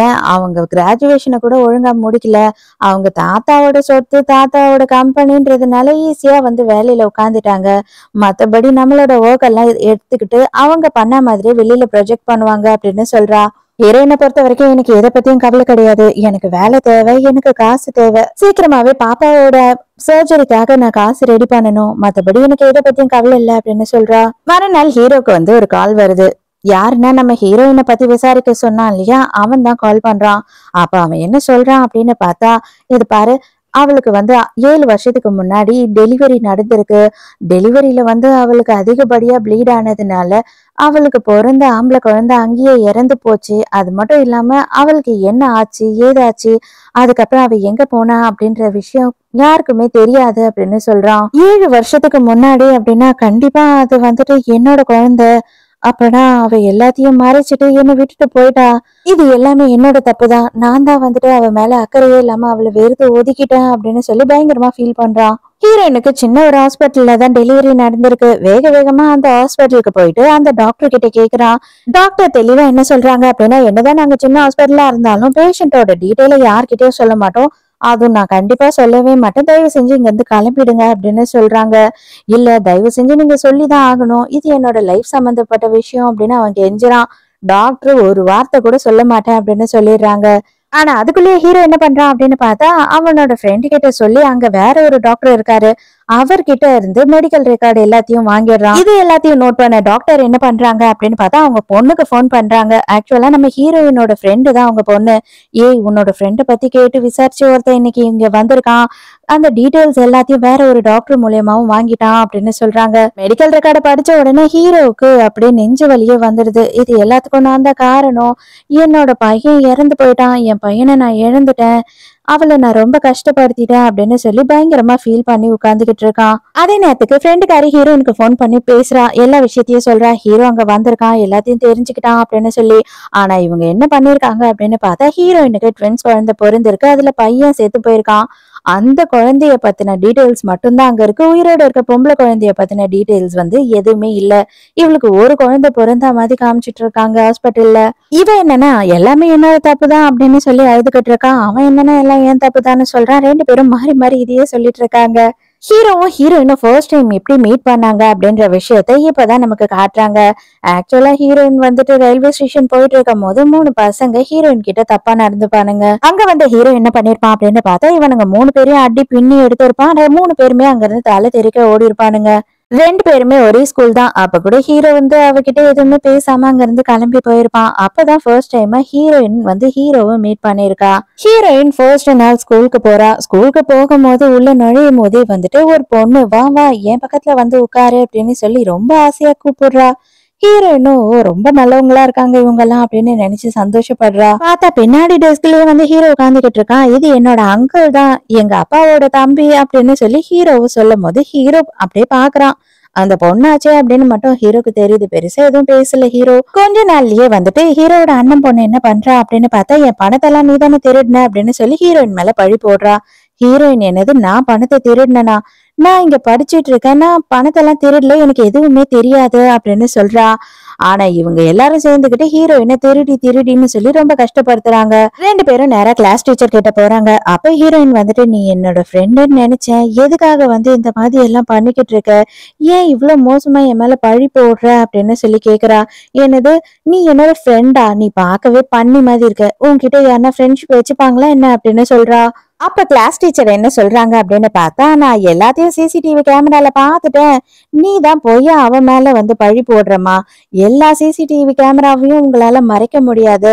ஏன் அவங்க கிராஜுவேஷனை கூட ஒழுங்கா முடிக்கல. அவங்க தாத்தாவோட சொத்து, தாத்தாவோட கம்பெனின்றதுனால ஈஸியா வந்து வேலையில உட்காந்துட்டாங்க. மத்தபடி நம்மளோட ஒர்க் எல்லாம் எடுத்துக்கிட்டு அவங்க பண்ண மாதிரி வெளியில ப்ரொஜெக்ட் பண்ணுவாங்க" அப்படின்னு சொல்றா. ஹீரோயினை பொறுத்த வரைக்கும், "எனக்கு எதை பத்தியும் கவலை கிடையாது. எனக்கு வேலை தேவை, எனக்கு காசு தேவை. சீக்கிரமாவே பாப்பாவோட சர்ஜரிக்காக நான் காசு ரெடி பண்ணணும். மத்தபடி எனக்கு எதை பத்தியும் கவலை இல்லை" அப்படின்னு சொல்றா. மறுநாள் ஹீரோக்கு வந்து ஒரு கால் வருது. யாருன்னா நம்ம ஹீரோயினை பத்தி விசாரிக்க சொன்னான் இல்லையா, அவன் தான் கால் பண்றான். அப்ப அவன் என்ன சொல்றான் அப்படின்னு பார்த்தா, "இது பாரு, அவளுக்கு வந்து 7 வருஷத்துக்கு முன்னாடி டெலிவரி நடந்திருக்கு. டெலிவரியில வந்து அவளுக்கு அதிகப்படியா ப்ளீட் ஆனதுனால அவளுக்கு பிறந்த ஆம்பளை குழந்தை அங்கேயே இறந்து போச்சு. அது மட்டும் இல்லாம அவளுக்கு என்ன ஆச்சு ஏதாச்சு, அதுக்கப்புறம் அவ எங்க போனா அப்படின்ற விஷயம் யாருக்குமே தெரியாது" அப்படின்னு சொல்றான். 7 வருஷத்துக்கு முன்னாடி அப்படின்னா கண்டிப்பா அது வந்துட்டு என்னோட குழந்தை. அப்பனா அவ எல்லாத்தையும் மறைச்சிட்டு என்னை விட்டுட்டு போயிட்டா. இது எல்லாமே என்னோட தப்புதான். நான் தான் வந்துட்டு அவ மேல அக்கறையே இல்லாம அவளை வெறுத்து ஒதுக்கிட்டேன் அப்படின்னு சொல்லி பயங்கரமா ஃபீல் பண்றான். ஹீரோயினுக்கு சின்ன ஒரு ஹாஸ்பிட்டல்ல தான் டெலிவரி நடந்திருக்கு. வேக வேகமா அந்த ஹாஸ்பிட்டலுக்கு போயிட்டு அந்த டாக்டர் கிட்ட கேக்குறான். டாக்டர் தெளிவா என்ன சொல்றாங்க அப்படின்னா, "என்னதான் நாங்க சின்ன ஹாஸ்பிட்டலா இருந்தாலும் பேஷண்டோட டீட்டெயில யார்கிட்டயும் சொல்ல மாட்டோம். அதுவும் நான் கண்டிப்பா சொல்லவே மாட்டேன். தயவு செஞ்சு இங்க இருந்து கிளம்பிடுங்க" அப்படின்னு சொல்றாங்க. "இல்ல தயவு செஞ்சு நீங்க சொல்லிதான் ஆகணும். இது என்னோட லைஃப் சம்பந்தப்பட்ட விஷயம்" அப்படின்னு அவன் கெஞ்சுறான். டாக்டர் ஒரு வார்த்தை கூட சொல்ல மாட்டேன் அப்படின்னு சொல்லிடுறாங்க. ஆனா அதுக்குள்ளேயே ஹீரோ என்ன பண்றான் அப்படின்னு பார்த்தா, அவனோட ஃப்ரெண்டு கிட்ட சொல்லி அங்க வேற ஒரு டாக்டர் இருக்காரு. அவர்கிட்ட இருந்து மெடிக்கல் ரெக்கார்டு எல்லாத்தையும் வாங்கிடுறான். இது எல்லாத்தையும் நோட் பண்ண டாக்டர் என்ன பண்றாங்க அப்படின்னு பார்த்தா, அவங்க பொண்ணுக்கு ஃபோன் பண்றாங்க. ஆக்சுவலா நம்ம ஹீரோயினோட ஃப்ரெண்டு தான் அவங்க பொண்ணு. "ஏய், உன்னோட ஃப்ரெண்டை பத்தி கேட்டு விசாரிச்சு ஒருத்தன் இன்னைக்கு இங்க வந்திருக்கான். அந்த டீடைல்ஸ் எல்லாத்தையும் வேற ஒரு டாக்டர் மூலியமாவும் வாங்கிட்டான்" அப்படின்னு சொல்றாங்க. மெடிக்கல் ரெக்கார்டை படிச்ச உடனே ஹீரோவுக்கு அப்படியே நெஞ்சு வலியே வந்துடுது. இது எல்லாத்துக்கும் நான் தான் காரணம். என்னோட பையன் இறந்து போயிட்டான். என் பையனை நான் இழந்துட்டேன். அவளை நான் ரொம்ப கஷ்டப்படுத்திட்டேன் அப்படின்னு சொல்லி பயங்கரமா ஃபீல் பண்ணி உட்கார்ந்துகிட்டு இருக்கான். அதே நேரத்துக்கு ஃப்ரெண்டுக்காரி ஹீரோயினுக்கு ஃபோன் பண்ணி பேசுறா, எல்லா விஷயத்தையும் சொல்றா. ஹீரோ அங்க வந்திருக்கான், எல்லாத்தையும் தெரிஞ்சுக்கிட்டான் அப்படின்னு சொல்லி. ஆனா இவங்க என்ன பண்ணிருக்காங்க அப்படின்னு பார்த்தா, ஹீரோயினுக்கு ட்வின்ஸ் குழந்தை பொறந்திருக்கு, அதுல பையன் செத்து போயிருக்கான். அந்த குழந்தைய பத்தின டீடைல்ஸ் மட்டும்தான் அங்க இருக்கு. உயிரோட இருக்க பொம்பளை குழந்தைய பத்தின டீடைல்ஸ் வந்து எதுவுமே இல்ல. இவளுக்கு ஒரு குழந்தை பிறந்த மாதிரி காமிச்சிட்டு இருக்காங்க ஹாஸ்பிட்டல்ல. இவ என்னன்னா எல்லாமே என்னோட தப்பு தான் அப்படின்னு சொல்லி அழுதுகிட்டு இருக்கான். அவன் என்னன்னா எல்லாம் ஏன் தப்பு தான்னு சொல்றான். ரெண்டு பேரும் மாறி மாறி இதையே சொல்லிட்டு இருக்காங்க. ஹீரோவும் ஹீரோயினும் ஃபர்ஸ்ட் டைம் எப்படி மீட் பண்ணாங்க அப்படின்ற விஷயத்த இப்பதான் நமக்கு காட்டுறாங்க. ஆக்சுவலா ஹீரோயின் வந்துட்டு ரயில்வே ஸ்டேஷன் போயிட்டு இருக்கும் போது 3 பசங்க ஹீரோயின் கிட்ட தப்பா நடந்துப்பானுங்க. அங்க வந்து ஹீரோ என்ன பண்ணிருப்பான் அப்படின்னு பார்த்தா, இவனுங்க 3 பேரையும் அடி பின்னி எடுத்திருப்பான். 3 பேருமே அங்க இருந்து தலை தெறிக்க ஓடி இருப்பானுங்க. 2 பேருமே ஒரே ஸ்கூல் தான். அப்ப கூட ஹீரோ வந்து அவகிட்ட எதுவுமே பேசாம அங்க இருந்து கிளம்பி போயிருப்பான். அப்பதான் ஃபர்ஸ்ட் டைம் ஹீரோயின் வந்து ஹீரோவை மீட் பண்ணிருக்கா. ஹீரோயின் ஃபர்ஸ்ட் நாள் ஸ்கூலுக்கு போறா. ஸ்கூலுக்கு போகும்போது உள்ள நுழையும் போதே வந்துட்டு ஒரு பொண்ணு வா வா என் பக்கத்துல வந்து உட்காரு அப்படின்னு சொல்லி ரொம்ப ஆசையா கூப்பிடுறா. ஹீரோயினும் ரொம்ப நல்லவங்களா இருக்காங்க இவங்க எல்லாம் அப்படின்னு நினைச்சு சந்தோஷப்படுறா. பார்த்தா பின்னாடி டெஸ்க்லயே வந்து ஹீரோ உட்காந்துக்கிட்டு இருக்கான். இது என்னோட அங்கிள் தான், எங்க அப்பாவோட தம்பி அப்படின்னு சொல்லி ஹீரோவை சொல்லும் போது ஹீரோ அப்படியே பாக்குறான். அந்த பொண்ணாச்சே அப்படின்னு மட்டும் ஹீரோக்கு தெரியுது. பெருசா எதுவும் பேசல ஹீரோ. கொஞ்ச நாள்லயே வந்துட்டு ஹீரோட அண்ணன் பொண்ணு என்ன பண்றா அப்படின்னு பார்த்தா, என் பணத்தெல்லாம் நீ தானே திருடின அப்படின்னு சொல்லி ஹீரோயின் மேல பழி போடுறா. ஹீரோயின் என்னது, நான் பணத்தை திருடினா, நான் இங்க படிச்சுட்டு இருக்கேன், நான் பணத்தெல்லாம் திருடல, எனக்கு எதுவுமே தெரியாது அப்படின்னு சொல்றா. ஆனா இவங்க எல்லாரும் சேர்ந்துகிட்டு ஹீரோயினை திருடி திருடின்னு சொல்லி ரொம்ப கஷ்டப்படுத்துறாங்க. 2 பேரும் நேரா கிளாஸ் டீச்சர் கிட்ட போறாங்க. அப்ப ஹீரோயின் வந்துட்டு, நீ என்னோட ஃப்ரெண்டுன்னு நினைச்சேன், எதுக்காக வந்து இந்த மாதிரி எல்லாம் பண்ணிக்கிட்டு இருக்க, ஏன் இவ்வளவு மோசமா என் மேல பழி போடுற அப்படின்னு சொல்லி கேக்குறா. என்னது, நீ என்னோட ஃப்ரெண்டா, நீ பார்க்கவே பண்ணி மாதிரி இருக்க, உன்கிட்ட யாருன்னா ஃப்ரெண்ட்ஷிப் வச்சுப்பாங்களா என்ன அப்படின்னு சொல்றா. அப்ப கிளாஸ் டீச்சர் என்ன சொல்றாங்க அப்படின்னு பார்த்தா, நான் எல்லாத்தையும் சிசிடிவி கேமரால பாத்துட்டேன், நீ தான் போய் அவன் மேல வந்து பழி போடுறமா, எல்லா சிசிடிவி கேமராவையும் உங்களால மறைக்க முடியாது,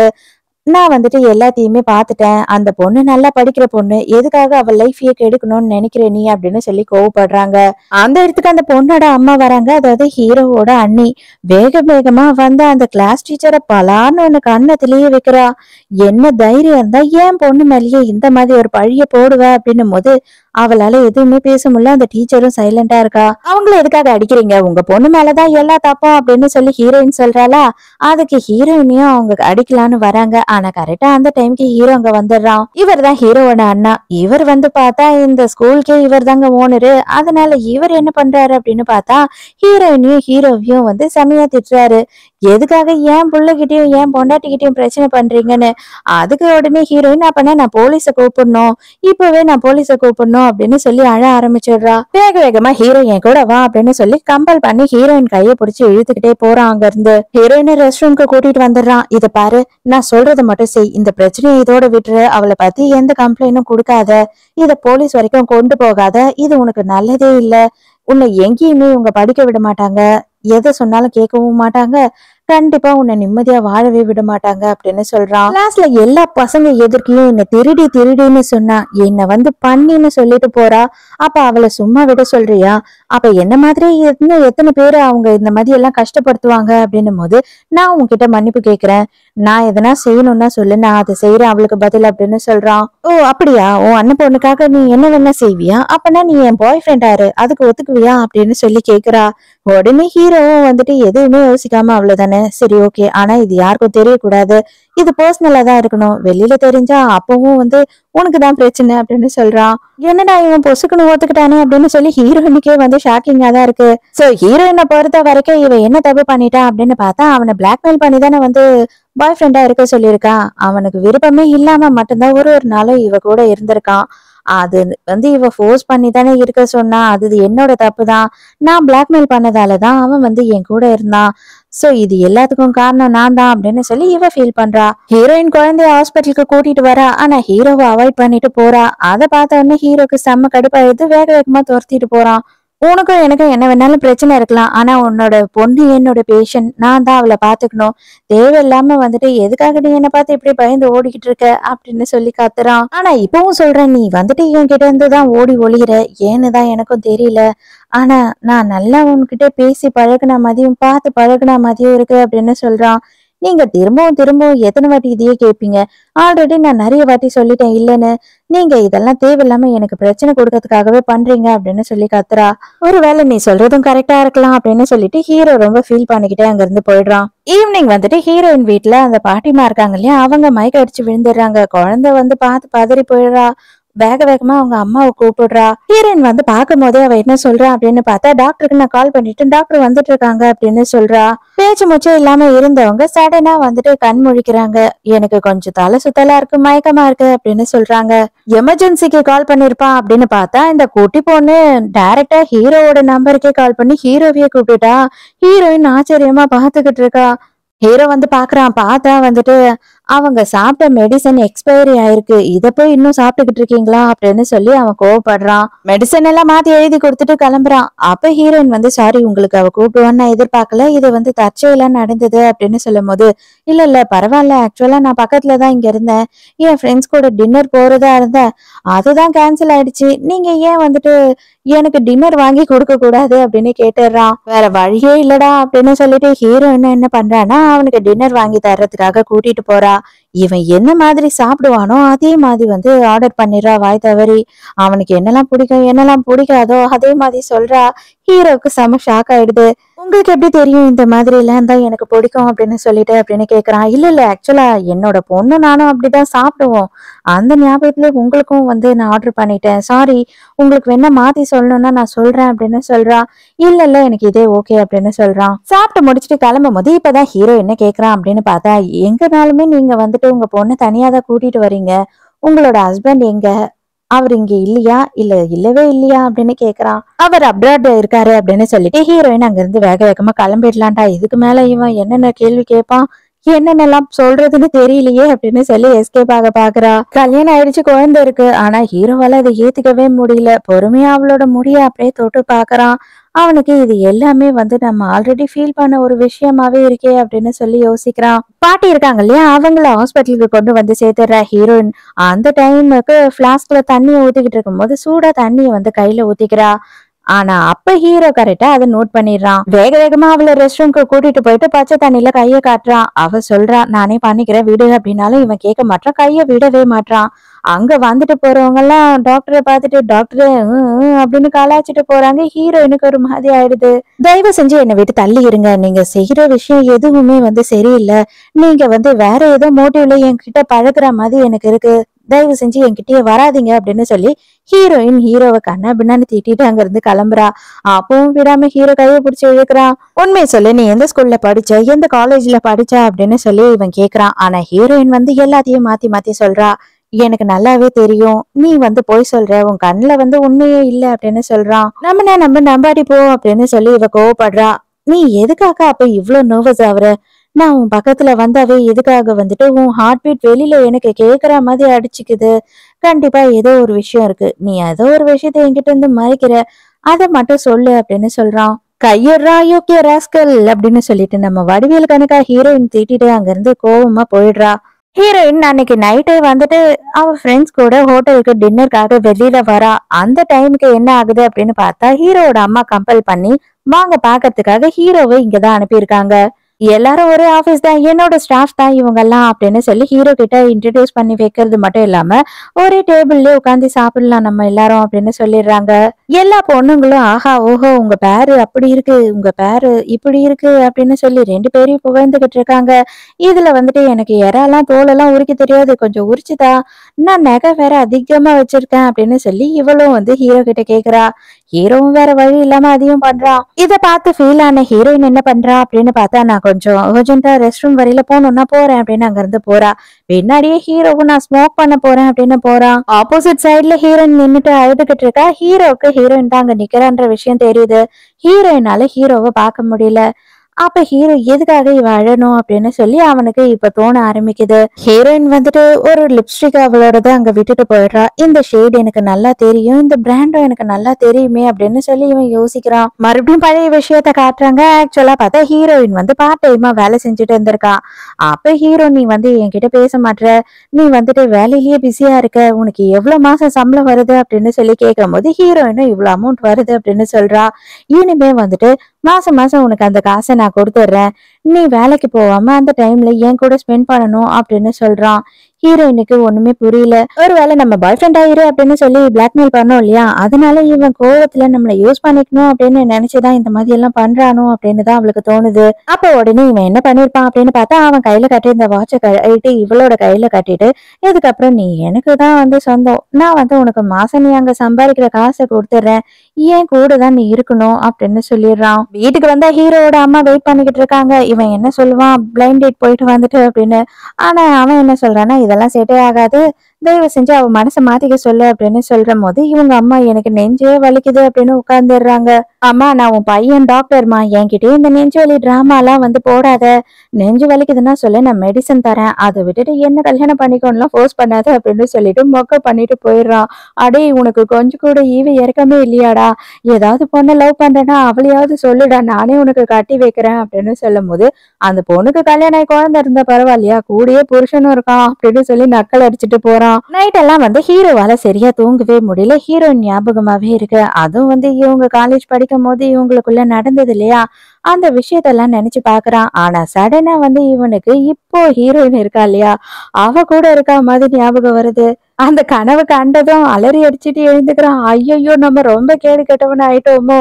நான் வந்துட்டு எல்லாத்தையுமே பாத்துட்டேன், அந்த பொண்ணு நல்லா படிக்கிற பொண்ணு, எதுக்காக அவ லைஃபையே கெடுக்கணும்னு நினைக்கிற நீ அப்படின்னு சொல்லி கோவப்படுறாங்க. அந்த இடத்துக்கு அந்த பொண்ணோட அம்மா வராங்க, அதாவது ஹீரோவோட அண்ணி. வேக வேகமா வந்து அந்த கிளாஸ் டீச்சரை பலான்னு ஒண்ணு கண்ணத்திலேயே வைக்கிறா. என்ன தைரியம் இருந்தா ஏன் பொண்ணு மேலேயே இந்த மாதிரி ஒரு பழிய போடுவ அப்படின்னும் போது அவளால எதுவுமே பேச முடியல. அந்த டீச்சரும் சைலண்டா இருக்கா. அவங்கள எதுக்காக அடிக்கிறீங்க, உங்க பொண்ணு மேலதான் எல்லா தப்பும் அப்படின்னு சொல்லி ஹீரோயின் சொல்றாளா. அதுக்கு ஹீரோயினையும் அவங்க அடிக்கலான்னு வராங்க. ஆனா கரெக்டா அந்த டைம்க்கு ஹீரோ அங்க வந்துடுறான். இவர் தான் ஹீரோவோட அண்ணா. இவர் வந்து பார்த்தா இந்த ஸ்கூலுக்கே இவர் தாங்க ஓனரு. அதனால இவர் என்ன பண்றாரு அப்படின்னு பார்த்தா, ஹீரோயினையும் ஹீரோவையும் வந்து செமையா திட்டுறாரு. எதுக்காக ஏன் புள்ளகிட்டயும் ஏன் பொண்டாட்டிக்கிட்டயும் பிரச்சனை பண்றீங்கன்னு. அதுக்கு உடனே ஹீரோயின், அப்பனா நான் போலீஸ கூப்பிடணும், இப்பவே நான் போலீஸ கூப்பிடணும் அப்படின்னு சொல்லி அழ ஆரம்பிச்சிடுறா. வேக வேகமா ஹீரோ என் கூட வா அப்படின்னு சொல்லி கம்பல் பண்ணி ஹீரோயின் கையை பிடிச்சி இழுத்துக்கிட்டே போறான். அங்க இருந்து ஹீரோயினை ரெஸ்ட் ரூம்க்கு கூட்டிட்டு வந்துடுறான். இத பாரு, நான் சொல்றதை மட்டும் செய், இந்த பிரச்சனையை இதோட விட்டுரு, அவளை பத்தி எந்த கம்ப்ளைண்டும் கொடுக்காத, இத போலீஸ் வரைக்கும் கொண்டு போகாத, இது உனக்கு நல்லதே இல்ல, உன்னை எங்கேயுமே இவங்க படிக்க விட மாட்டாங்க, எதை சொன்னாலும் கேட்கவும் மாட்டாங்க, கண்டிப்பா உன்னை நிம்மதியா வாழவே விட மாட்டாங்க அப்படின்னு சொல்றான். கிளாஸ்ல எல்லா பசங்க எதிர்க்கையும் என்ன திருடி திருடின்னு சொன்னா, என்ன வந்து பண்ணின்னு சொல்லிட்டு போறா, அப்ப அவளை சும்மா விட சொல்றியா, அப்ப என்ன மாதிரி இன்னும் எத்தனை பேரு அவங்க இந்த மாதிரி எல்லாம் கஷ்டப்படுத்துவாங்க அப்படின்னும் போது, நான் உன்கிட்ட மன்னிப்பு கேக்குறேன், நான் எதனா செய்யணும்னா சொல்லு, நான் அதை செய்யறேன் அவளுக்கு பதில் அப்படின்னு சொல்றான். ஓ அப்படியா, உன் அண்ணன் பொண்ணுக்காக நீ என்ன வேணா செய்வியா, அப்பனா நீ என் பாய் ஃப்ரெண்ட் ஆரு, அதுக்கு ஒத்துக்குவியா அப்படின்னு சொல்லி கேக்குறா. உடனே ஹீரோவும் வந்துட்டு எதுவுமே யோசிக்காம, அவ்வளவுதானே, சரி ஓகே, ஆனா இது யாருக்கும் தெரியக்கூடாது, இது பர்சனலா தான் இருக்கணும், வெளியில தெரிஞ்சா அப்பவும் வந்து உனக்குதான் பிரச்சனை அப்படின்னு சொல்றான். என்னடா இவன் பொசுக்குன்னு ஒத்துக்கிட்டானே அப்படின்னு சொல்லி ஹீரோயினுக்கே வந்து ஷாக்கிங்கா தான் இருக்கு. சோ ஹீரோயினை பொறுத்த வரைக்கும் இவன் என்ன தப்பு பண்ணிட்டா அப்படின்னு பார்த்தா, அவனை பிளாக்மெயில் பண்ணி தானே வந்து பாய் ஃப்ரெண்டா இருக்க சொல்லியிருக்கான். அவனுக்கு விருப்பமே இல்லாம மட்டும்தான் ஒரு ஒரு நாளும் இவ கூட இருந்திருக்கான். அது வந்து இவ ஃபோர்ஸ் பண்ணி தானே இருக்க சொன்னா, அது என்னோட தப்பு தான், நான் பிளாக்மெயில் பண்ணதாலதான் அவன் வந்து என் கூட இருந்தான், சோ இது எல்லாத்துக்கும் காரணம் நான் தான் அப்படின்னு சொல்லி இவ ஃபீல் பண்றா. ஹீரோயின் குழந்தைய ஹாஸ்பிட்டலுக்கு கூட்டிட்டு வரா. ஆனா ஹீரோவை அவாய்ட் பண்ணிட்டு போறா. அதை பார்த்த உடனே ஹீரோக்கு செம்ம கடுப்பாயிடுது. வேக வேகமா துரத்திட்டு போறான். உனக்கும் எனக்கும் என்ன வேணாலும் பிரச்சனை இருக்கலாம், ஆனா உன்னோட பொண்ணு என்னோட பேஷண்ட், நான் தான் அவளை பாத்துக்கணும், தேவையில்லாம வந்துட்டு எதுக்காக நீ என்ன பார்த்து இப்படி பயந்து ஓடிக்கிட்டு இருக்க அப்படின்னு சொல்லி கத்துறான். ஆனா இப்பவும் சொல்றேன், நீ வந்துட்டு என் கிட்ட இருந்துதான் ஓடி ஒளிகிற, ஏன்னுதான் எனக்கும் தெரியல, ஆனா நான் நல்லா உன்கிட்ட பேசி பழகுன மாதிரியும் பார்த்து பழகுன மாதிரியும் இருக்கு அப்படின்னு சொல்றான். நீங்க திரும்பவும் திரும்பவும் எத்தனை வாட்டி இதையே கேட்பீங்க? ஆல்ரெடி நான் நிறைய வாட்டி சொல்லிட்டேன் இல்லைன்னு. நீங்க இதெல்லாம் தேவையில்லாம எனக்கு பிரச்சனை கொடுக்கறதுக்காகவே பண்றீங்க அப்படின்னு சொல்லி கத்துறா. ஒருவேளை நீ சொல்றதும் கரெக்டா இருக்கலாம் அப்படின்னு சொல்லிட்டு ஹீரோ ரொம்ப ஃபீல் பண்ணிக்கிட்டே அங்க இருந்து போயிடுறான். ஈவினிங் வந்துட்டு ஹீரோயின் வீட்டுல அந்த பாட்டிமா இருக்காங்க இல்லையா, அவங்க மயக்க அடிச்சு விழுந்துடுறாங்க. குழந்தை வந்து பார்த்து பதறி போயிடுறா. வேக வேகமா அவங்க அம்மாவை கூப்பிடுறா. ஹீரோயின் வந்து பார்க்கும் போதே அவ என்ன சொல்றா அப்படின்னு பார்த்தா, டாக்டருக்கு நான் கால் பண்ணிட்டு டாக்டர் வந்துட்டு இருக்காங்க அப்படின்னு சொல்றா. பேச்சு மூச்சே இல்லாம இருந்தவங்க சடனா வந்துட்டு கண் முழிக்கிறாங்க. எனக்கு கொஞ்சம் தலை சுத்தலா இருக்கு, மயக்கமா இருக்கு அப்படின்னு சொல்றாங்க. எமர்ஜென்சிக்கு கால் பண்ணிருப்பான் அப்படின்னு பார்த்தா, இந்த குட்டி பொண்ணு டைரக்டா ஹீரோவோட நம்பருக்கே கால் பண்ணி ஹீரோவையே கூப்பிட்டுட்டா. ஹீரோயின் ஆச்சரியமா பாத்துக்கிட்டு இருக்கா. ஹீரோ வந்து பாக்குறான். பார்த்தா வந்துட்டு அவங்க சாப்பிட்ட மெடிசன் எக்ஸ்பைரி ஆயிருக்கு. இத போய் இன்னும் சாப்பிட்டுக்கிட்டு இருக்கீங்களா அப்படின்னு சொல்லி அவன் கோவப்படுறான். மெடிசன் எல்லாம் மாத்தி எழுதி கொடுத்துட்டு கிளம்புறான். அப்ப ஹீரோயின் வந்து சாரி, உங்களுக்கு அவ கூப்பிடுவான்னு நான் எதிர்பார்க்கல, இது வந்து தற்செயலா நடந்தது அப்படின்னு சொல்லும் போது, இல்ல இல்ல பரவாயில்ல, ஆக்சுவலா நான் பக்கத்துலதான் இங்க இருந்தேன், என் ஃப்ரெண்ட்ஸ் கூட டின்னர் போறதா இருந்தேன், அதுதான் கேன்சல் ஆயிடுச்சு, நீங்க ஏன் வந்துட்டு எனக்கு டின்னர் வாங்கி கொடுக்க கூடாது அப்படின்னு கேட்டுறான். வேற வழியே இல்லடா அப்படின்னு சொல்லிட்டு ஹீரோயின் என்ன பண்றான்னா அவனுக்கு டின்னர் வாங்கி தர்றதுக்காக கூட்டிட்டு போறா. இவன் என்ன மாதிரி சாப்பிடுவானோ அதே மாதிரி வந்து ஆர்டர் பண்ணிடுறா வாய் தவறி. அவனுக்கு என்னெல்லாம் பிடிக்கும் என்னெல்லாம் பிடிக்காதோ அதே மாதிரி சொல்றா. ஹீரோக்கு செம ஷாக் ஆயிடுது. உங்களுக்கு எப்படி தெரியும் இந்த மாதிரி எல்லாம் தான் எனக்கு பிடிக்கும் அப்படின்னு சொல்லிட்டு அப்படின்னு கேக்குறான். இல்ல இல்ல, ஆக்சுவலா என்னோட பொண்ணு நானும் அப்படிதான் சாப்பிடுவோம், அந்த ஞாபகத்துல உங்களுக்கும் வந்து நான் ஆர்டர் பண்ணிட்டேன், சாரி, உங்களுக்கு வேணா மாத்தி சொல்லணும்னா நான் சொல்றேன் அப்படின்னு சொல்றா. இல்ல இல்ல, எனக்கு இதே ஓகே அப்படின்னு சொல்றான். சாப்பிட்டு முடிச்சுட்டு கிளம்பும் போது இப்பதான் ஹீரோ என்ன கேக்குறான் அப்படின்னு பார்த்தா, எங்கனாலுமே நீங்க வந்துட்டு உங்க பொண்ணு தனியாதான் கூட்டிட்டு வரீங்க, உங்களோட ஹஸ்பண்ட் எங்க, அவர் இங்க இல்லையா, இல்ல இல்லவே இல்லையா அப்படின்னு கேக்குறான். அவர் அப்ராட் இருக்காரு அப்படின்னு சொல்லிட்டு ஹீரோயின் அங்க இருந்து வேக வேகமா கிளம்பிடலான்டா. இதுக்கு மேல இவன் என்னென்ன கேள்வி கேட்பான், என்னென்னலாம் சொல்றதுன்னு தெரியலையே அப்படின்னு சொல்லி எஸ்கேப் ஆக பாக்குறா. கல்யாணம் ஆயிடுச்சு, குழந்தை இருக்கு. ஆனா ஹீரோவால அதை ஏத்துக்கவே முடியல. பொறுமையா அவளோட முடிய அப்படியே தொட்டு பாக்குறான். அவனுக்கு இது எல்லாமே வந்து நம்ம ஆல்ரெடி ஃபீல் பண்ண ஒரு விஷயமாவே இருக்கே அப்படின்னு சொல்லி யோசிக்கிறான். பாட்டி இருக்காங்க இல்லையா, அவங்கள ஹாஸ்பிட்டலுக்கு கொண்டு வந்து சேர்த்துடுற ஹீரோயின். அந்த டைமுக்கு பிளாஸ்க்ல தண்ணியை ஊத்திக்கிட்டு இருக்கும் போது சூடா தண்ணியை வந்து கையில ஊத்திக்கிறா. ஆனா அப்ப ஹீரோ கரெக்டா அதை நோட் பண்ணிடுறான். வேக வேகமா அவளை ரெஸ்ட் ரூம்க்கு கூட்டிட்டு போயிட்டு பச்சை தண்ணியில கைய காட்டுறான். அவ சொல்றா நானே பண்ணிக்கிறேன் விடு அப்படின்னாலும் இவன் கேட்க மாட்டான், கைய விடவே மாட்டான். அங்க வந்துட்டு போறவங்க எல்லாம் டாக்டரை பார்த்துட்டு டாக்டரே அப்படின்னு கலாச்சிட்டு போறாங்க. ஹீரோயினுக்கு ஒரு மாதிரி ஆயிடுது. தயவு செஞ்சு என்னை விட்டு தள்ளி இருங்க, நீங்க செய்யற விஷயம் எதுவுமே வந்து சரியில்லை, நீங்க வந்து வேற ஏதோ மோட்டிவ்ல என்கிட்ட பழகுற மாதிரி எனக்கு இருக்கு, தயவு செஞ்சு என்கிட்டயே வராதிங்க அப்படின்னு சொல்லி ஹீரோயின் ஹீரோவை கண்ணா பின்னான்னு திட்டிட்டு அங்க இருந்து கிளம்புறா. அப்பவும் விடாம ஹீரோ கையை பிடிச்சி இழுக்கிறான். உண்மையை சொல்லு, நீ எந்த ஸ்கூல்ல படிச்ச, எந்த காலேஜ்ல படிச்ச அப்படின்னு சொல்லி இவன் கேக்குறான். ஆனா ஹீரோயின் வந்து எல்லாத்தையும் மாத்தி மாத்தி சொல்றா. எனக்கு நல்லாவே தெரியும் நீ வந்து போய் சொல்ற, உன் கண்ணுல வந்து உண்மையே இல்ல அப்படின்னு சொல்றான். நம்ம நம்பாடி போ அப்படின்னு சொல்லி இவ கோவப்படுறா. நீ எதுக்காக அப்ப இவ்வளவு நர்வஸ் ஆகுற, நான் உன் பக்கத்துல வந்தாவே எதுக்காக வந்துட்டு உன் ஹார்ட் பீட் வெளியில எனக்கு கேக்குற மாதிரி அடிச்சுக்குது, கண்டிப்பா ஏதோ ஒரு விஷயம் இருக்கு, நீ ஏதோ ஒரு விஷயத்த என்கிட்ட இருந்து மறைக்கிற, அதை மட்டும் சொல்லு அப்படின்னு சொல்றான். கையறா யோக்கிய ராஸ்கல் அப்படின்னு சொல்லிட்டு நம்ம வடிவேல் கணக்கா ஹீரோயின் திட்டிட்டு அங்க இருந்து கோவமா போயிடுறா. ஹீரோயின் அன்னைக்கு நைட்டே வந்துட்டு அவ ஃப்ரெண்ட்ஸ் கூட ஹோட்டலுக்கு டின்னருக்காக வெளியில வரா. அந்த டைமுக்கு என்ன ஆகுது அப்படின்னு பார்த்தா, ஹீரோவோட அம்மா கம்பல் பண்ணி வாங்க பாக்கிறதுக்காக ஹீரோவை இங்கதான் அனுப்பியிருக்காங்க. எல்லாரும் ஒரே ஆபீஸ் தான், என்னோட ஸ்டாஃப் தான் இவங்க எல்லாம் அப்படின்னு சொல்லி ஹீரோ கிட்ட இன்ட்ரடியூஸ் பண்ணி வைக்கிறது மட்டும் இல்லாம ஒரே டேபிள்லயே உட்காந்து சாப்பிடலாம் நம்ம எல்லாரும் அப்படின்னு சொல்லிடுறாங்க. எல்லா பொண்ணுங்களும் ஆஹா ஓஹோ உங்க பேரு அப்படி இருக்கு, உங்க பேரு இப்படி இருக்கு அப்படின்னு சொல்லி ரெண்டு பேரையும் புகழ்ந்துகிட்டு இருக்காங்க. இதுல வந்துட்டு எனக்கு இறாலாம் தோலெல்லாம் உரிக்க தெரியாது, கொஞ்சம் உரிச்சுதா, நான் நகை வேற அதிகமா வச்சிருக்கேன் அப்படின்னு சொல்லி இவளும் வந்து ஹீரோ கிட்ட கேக்குறா. ஹீரோவும் வேற வழி இல்லாம அதையும் பண்றான். இதை பார்த்து ஃபீல் ஆன ஹீரோயின் என்ன பண்றா அப்படின்னு பார்த்தா, நான் கொஞ்சம் அர்ஜென்ட்டா ரெஸ்ட் ரூம் வரையில போகணும்னா போறேன் அப்படின்னு அங்க இருந்து போறா. பின்னாடியே ஹீரோவும் நான் ஸ்மோக் பண்ண போறேன் அப்படின்னு போறான். ஆப்போசிட் சைட்ல ஹீரோயின் நின்னுட்டு அழுதுகிட்டு இருக்கா. ஹீரோவுக்கு ஹீரோயின் தான் அங்க நிக்கிறான்ற விஷயம் தெரியுது. ஹீரோயினால ஹீரோவை பார்க்க முடியல. அப்ப ஹீரோ எதுக்காக இவ அழணும் அப்படின்னு சொல்லி அவனுக்கு இப்ப தோண ஆரம்பிக்குது. ஹீரோயின் வந்துட்டு ஒரு லிப்ஸ்டிக் அவளோடத அங்க விட்டுட்டு போயிடுறா. இந்த ஷேட் எனக்கு நல்லா தெரியும், இந்த பிராண்டும் எனக்கு நல்லா தெரியுமே அப்படின்னு சொல்லி இவன் யோசிக்கிறான். மறுபடியும் பழைய விஷயத்த காட்டுறாங்க. ஆக்சுவலா பார்த்தா ஹீரோயின் வந்து பார்ட் டைமா வேலை செஞ்சுட்டு இருந்திருக்கா. அப்ப ஹீரோ நீ வந்து என்கிட்ட பேச மாட்ற, நீ வந்துட்டு வேலையிலேயே பிஸியா இருக்க, உனக்கு எவ்வளவு மாசம் சம்பளம் வருது அப்படின்னு சொல்லி கேட்கும் போது ஹீரோயினும் இவ்வளவு அமௌண்ட் வருது அப்படின்னு சொல்றா. இனிமே வந்துட்டு மாசம் மாசம் உனக்கு அந்த காசை நான் கொடுத்துட்றேன், நீ வேலைக்கு போகாம அந்த டைம்ல என் கூட ஸ்பெண்ட் பண்ணணும் அப்படின்னு சொல்றான். ஹீரோயினுக்கு ஒண்ணுமே புரியல. ஒருவேளை நம்ம பாய் ஃப்ரெண்ட் ஆயிரு அப்படின்னு சொல்லி பிளாக்மெயில் பண்ணோம் இல்லையா, அதனால இவன் கோவத்துல நம்மளை யூஸ் பண்ணிக்கணும் அப்படின்னு நினைச்சுதான் இந்த மாதிரி எல்லாம் பண்றானோ அப்படின்னு தான் அவளுக்கு தோணுது. அப்ப உடனே இவன் என்ன பண்ணிருப்பான் அப்படின்னு பார்த்தா, அவன் கையில கட்டி இந்த வாட்சை கட்டிட்டு இவளோட கையில கட்டிட்டு, இதுக்கப்புறம் நீ எனக்கு தான் வந்து சொந்தம், நான் வந்து உனக்கு மாசம் நீ அங்க சம்பாதிக்கிற காசை கொடுத்துட்றேன், ஏன் கூட தான் நீ இருக்கணும் அப்படின்னு சொல்லிடுறான். வீட்டுக்கு வந்தா ஹீரோவோட அம்மா வெயிட் பண்ணிக்கிட்டு இருக்காங்க. இவன் என்ன சொல்லுவான், பிளைண்ட் டேட் போயிட்டு வந்துட்டு அப்படின்னு. ஆனா அவன் என்ன சொல்றான்னா, இதெல்லாம் செட்டே ஆகாது, தயவு செஞ்சு அவ மனசை மாத்திக்க சொல்லு அப்படின்னு சொல்ற போது இவங்க அம்மா எனக்கு நெஞ்சே வலிக்குது அப்படின்னு உட்கார்ந்துடுறாங்க. அம்மா நான் உன் பையன் டாக்டர்மா, என்கிட்டயே இந்த நெஞ்சு வலி டிராமா எல்லாம் வந்து போடாத, நெஞ்சு வலிக்குதுன்னா சொல்லு நான் மெடிசன் தரேன், அதை விட்டுட்டு என்ன கல்யாணம் பண்ணிக்கோலாம் ஃபோர்ஸ் பண்ணாத அப்படின்னு சொல்லிட்டு மொக்க பண்ணிட்டு போயிடுறான். அடே உனக்கு கொஞ்சம் கூட ஈவு இறக்கமே இல்லையாடா, ஏதாவது பொண்ணை லவ் பண்றேன்னா அவளையாவது சொல்லுடா, நானே உனக்கு கட்டி வைக்கிறேன் அப்படின்னு சொல்லும் போது, அந்த பொண்ணுக்கு கல்யாணம் ஆகி குழந்தை இருந்தா பரவாயில்லையா, கூடயே புருஷனும் இருக்கான் அப்படின்னு சொல்லி நக்கல் அடிச்சுட்டு போறான். நைட் எல்லாம் வந்து ஹீரோவால சரியா தூங்கவே முடியல, ஹீரோயின் ஞாபகமாவே இருக்கு. அதுவும் வந்து இவங்க காலேஜ் படிக்கும் போது இவங்களுக்குள்ள நடந்தது இல்லையா, அந்த விஷயத்தெல்லாம் நினைச்சு பாக்குறான். ஆனா சடனா வந்து இவனுக்கு இப்போ ஹீரோயின் இருக்கா இல்லையா, அவ கூட இருக்கா மாதிரி ஞாபகம் வருது. அந்த கனவு கண்டதும் அலறி அடிச்சுட்டு எழுந்துக்கிறான். ஐயோ நம்ம ரொம்ப கேடு கெட்டவன ஆயிட்டோமோ,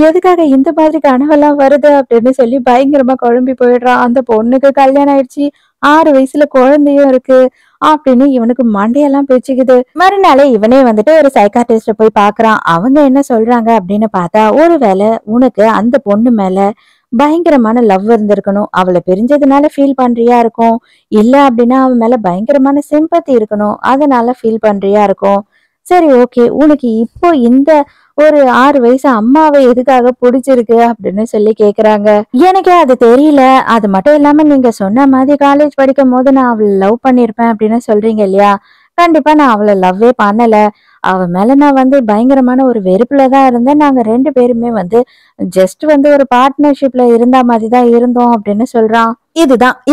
எதுக்காக இந்த மாதிரி கனவெல்லாம் வருது அப்படின்னு சொல்லி பயங்கரமா குழம்பி போயிடுறான். அந்த பொண்ணுக்கு கல்யாணம் ஆயிடுச்சு, 6 வயசுல குழந்தையும் இருக்கு அப்படின்னு இவனுக்கு மண்டையெல்லாம் பிச்சுக்குது. மறுநாளே இவனே வந்துட்டு ஒரு சைக்காட்ரிஸ்ட போய் பாக்குறான். அவங்க என்ன சொல்றாங்க அப்படின்னு பார்த்தா, ஒருவேளை உனக்கு அந்த பொண்ணு மேல பயங்கரமான லவ் இருந்திருக்கணும், அவளை பிரிஞ்சதுனால ஃபீல் பண்றியா இருக்கும், இல்ல அப்படின்னா அவன் மேல பயங்கரமான சிம்பத்தி இருக்கணும், அதனால ஃபீல் பண்றியா இருக்கும். சரி ஓகே, உனக்கு இப்போ இந்த ஒரு 6 வயசு அம்மாவை எதுக்காக பிடிச்சிருக்கு அப்படின்னு சொல்லி கேக்குறாங்க. எனக்கே அது தெரியல, அது மட்டும் இல்லாம நீங்க சொன்ன மாதிரி காலேஜ் படிக்கும் போது நான் அவளை லவ் பண்ணிருப்பேன் அப்படின்னு சொல்றீங்க இல்லையா, கண்டிப்பா நான் அவளை லவ்வே பண்ணல, அவ மேல நான் வந்து பயங்கரமான ஒரு வெறுப்புலதான் இருந்தேன், நாங்க 2 பேருமே வந்து ஜஸ்ட் வந்து ஒரு பார்ட்னர்ஷிப்ல இருந்த மாதிரி தான் இருந்தோம் அப்படின்னு சொல்றான்.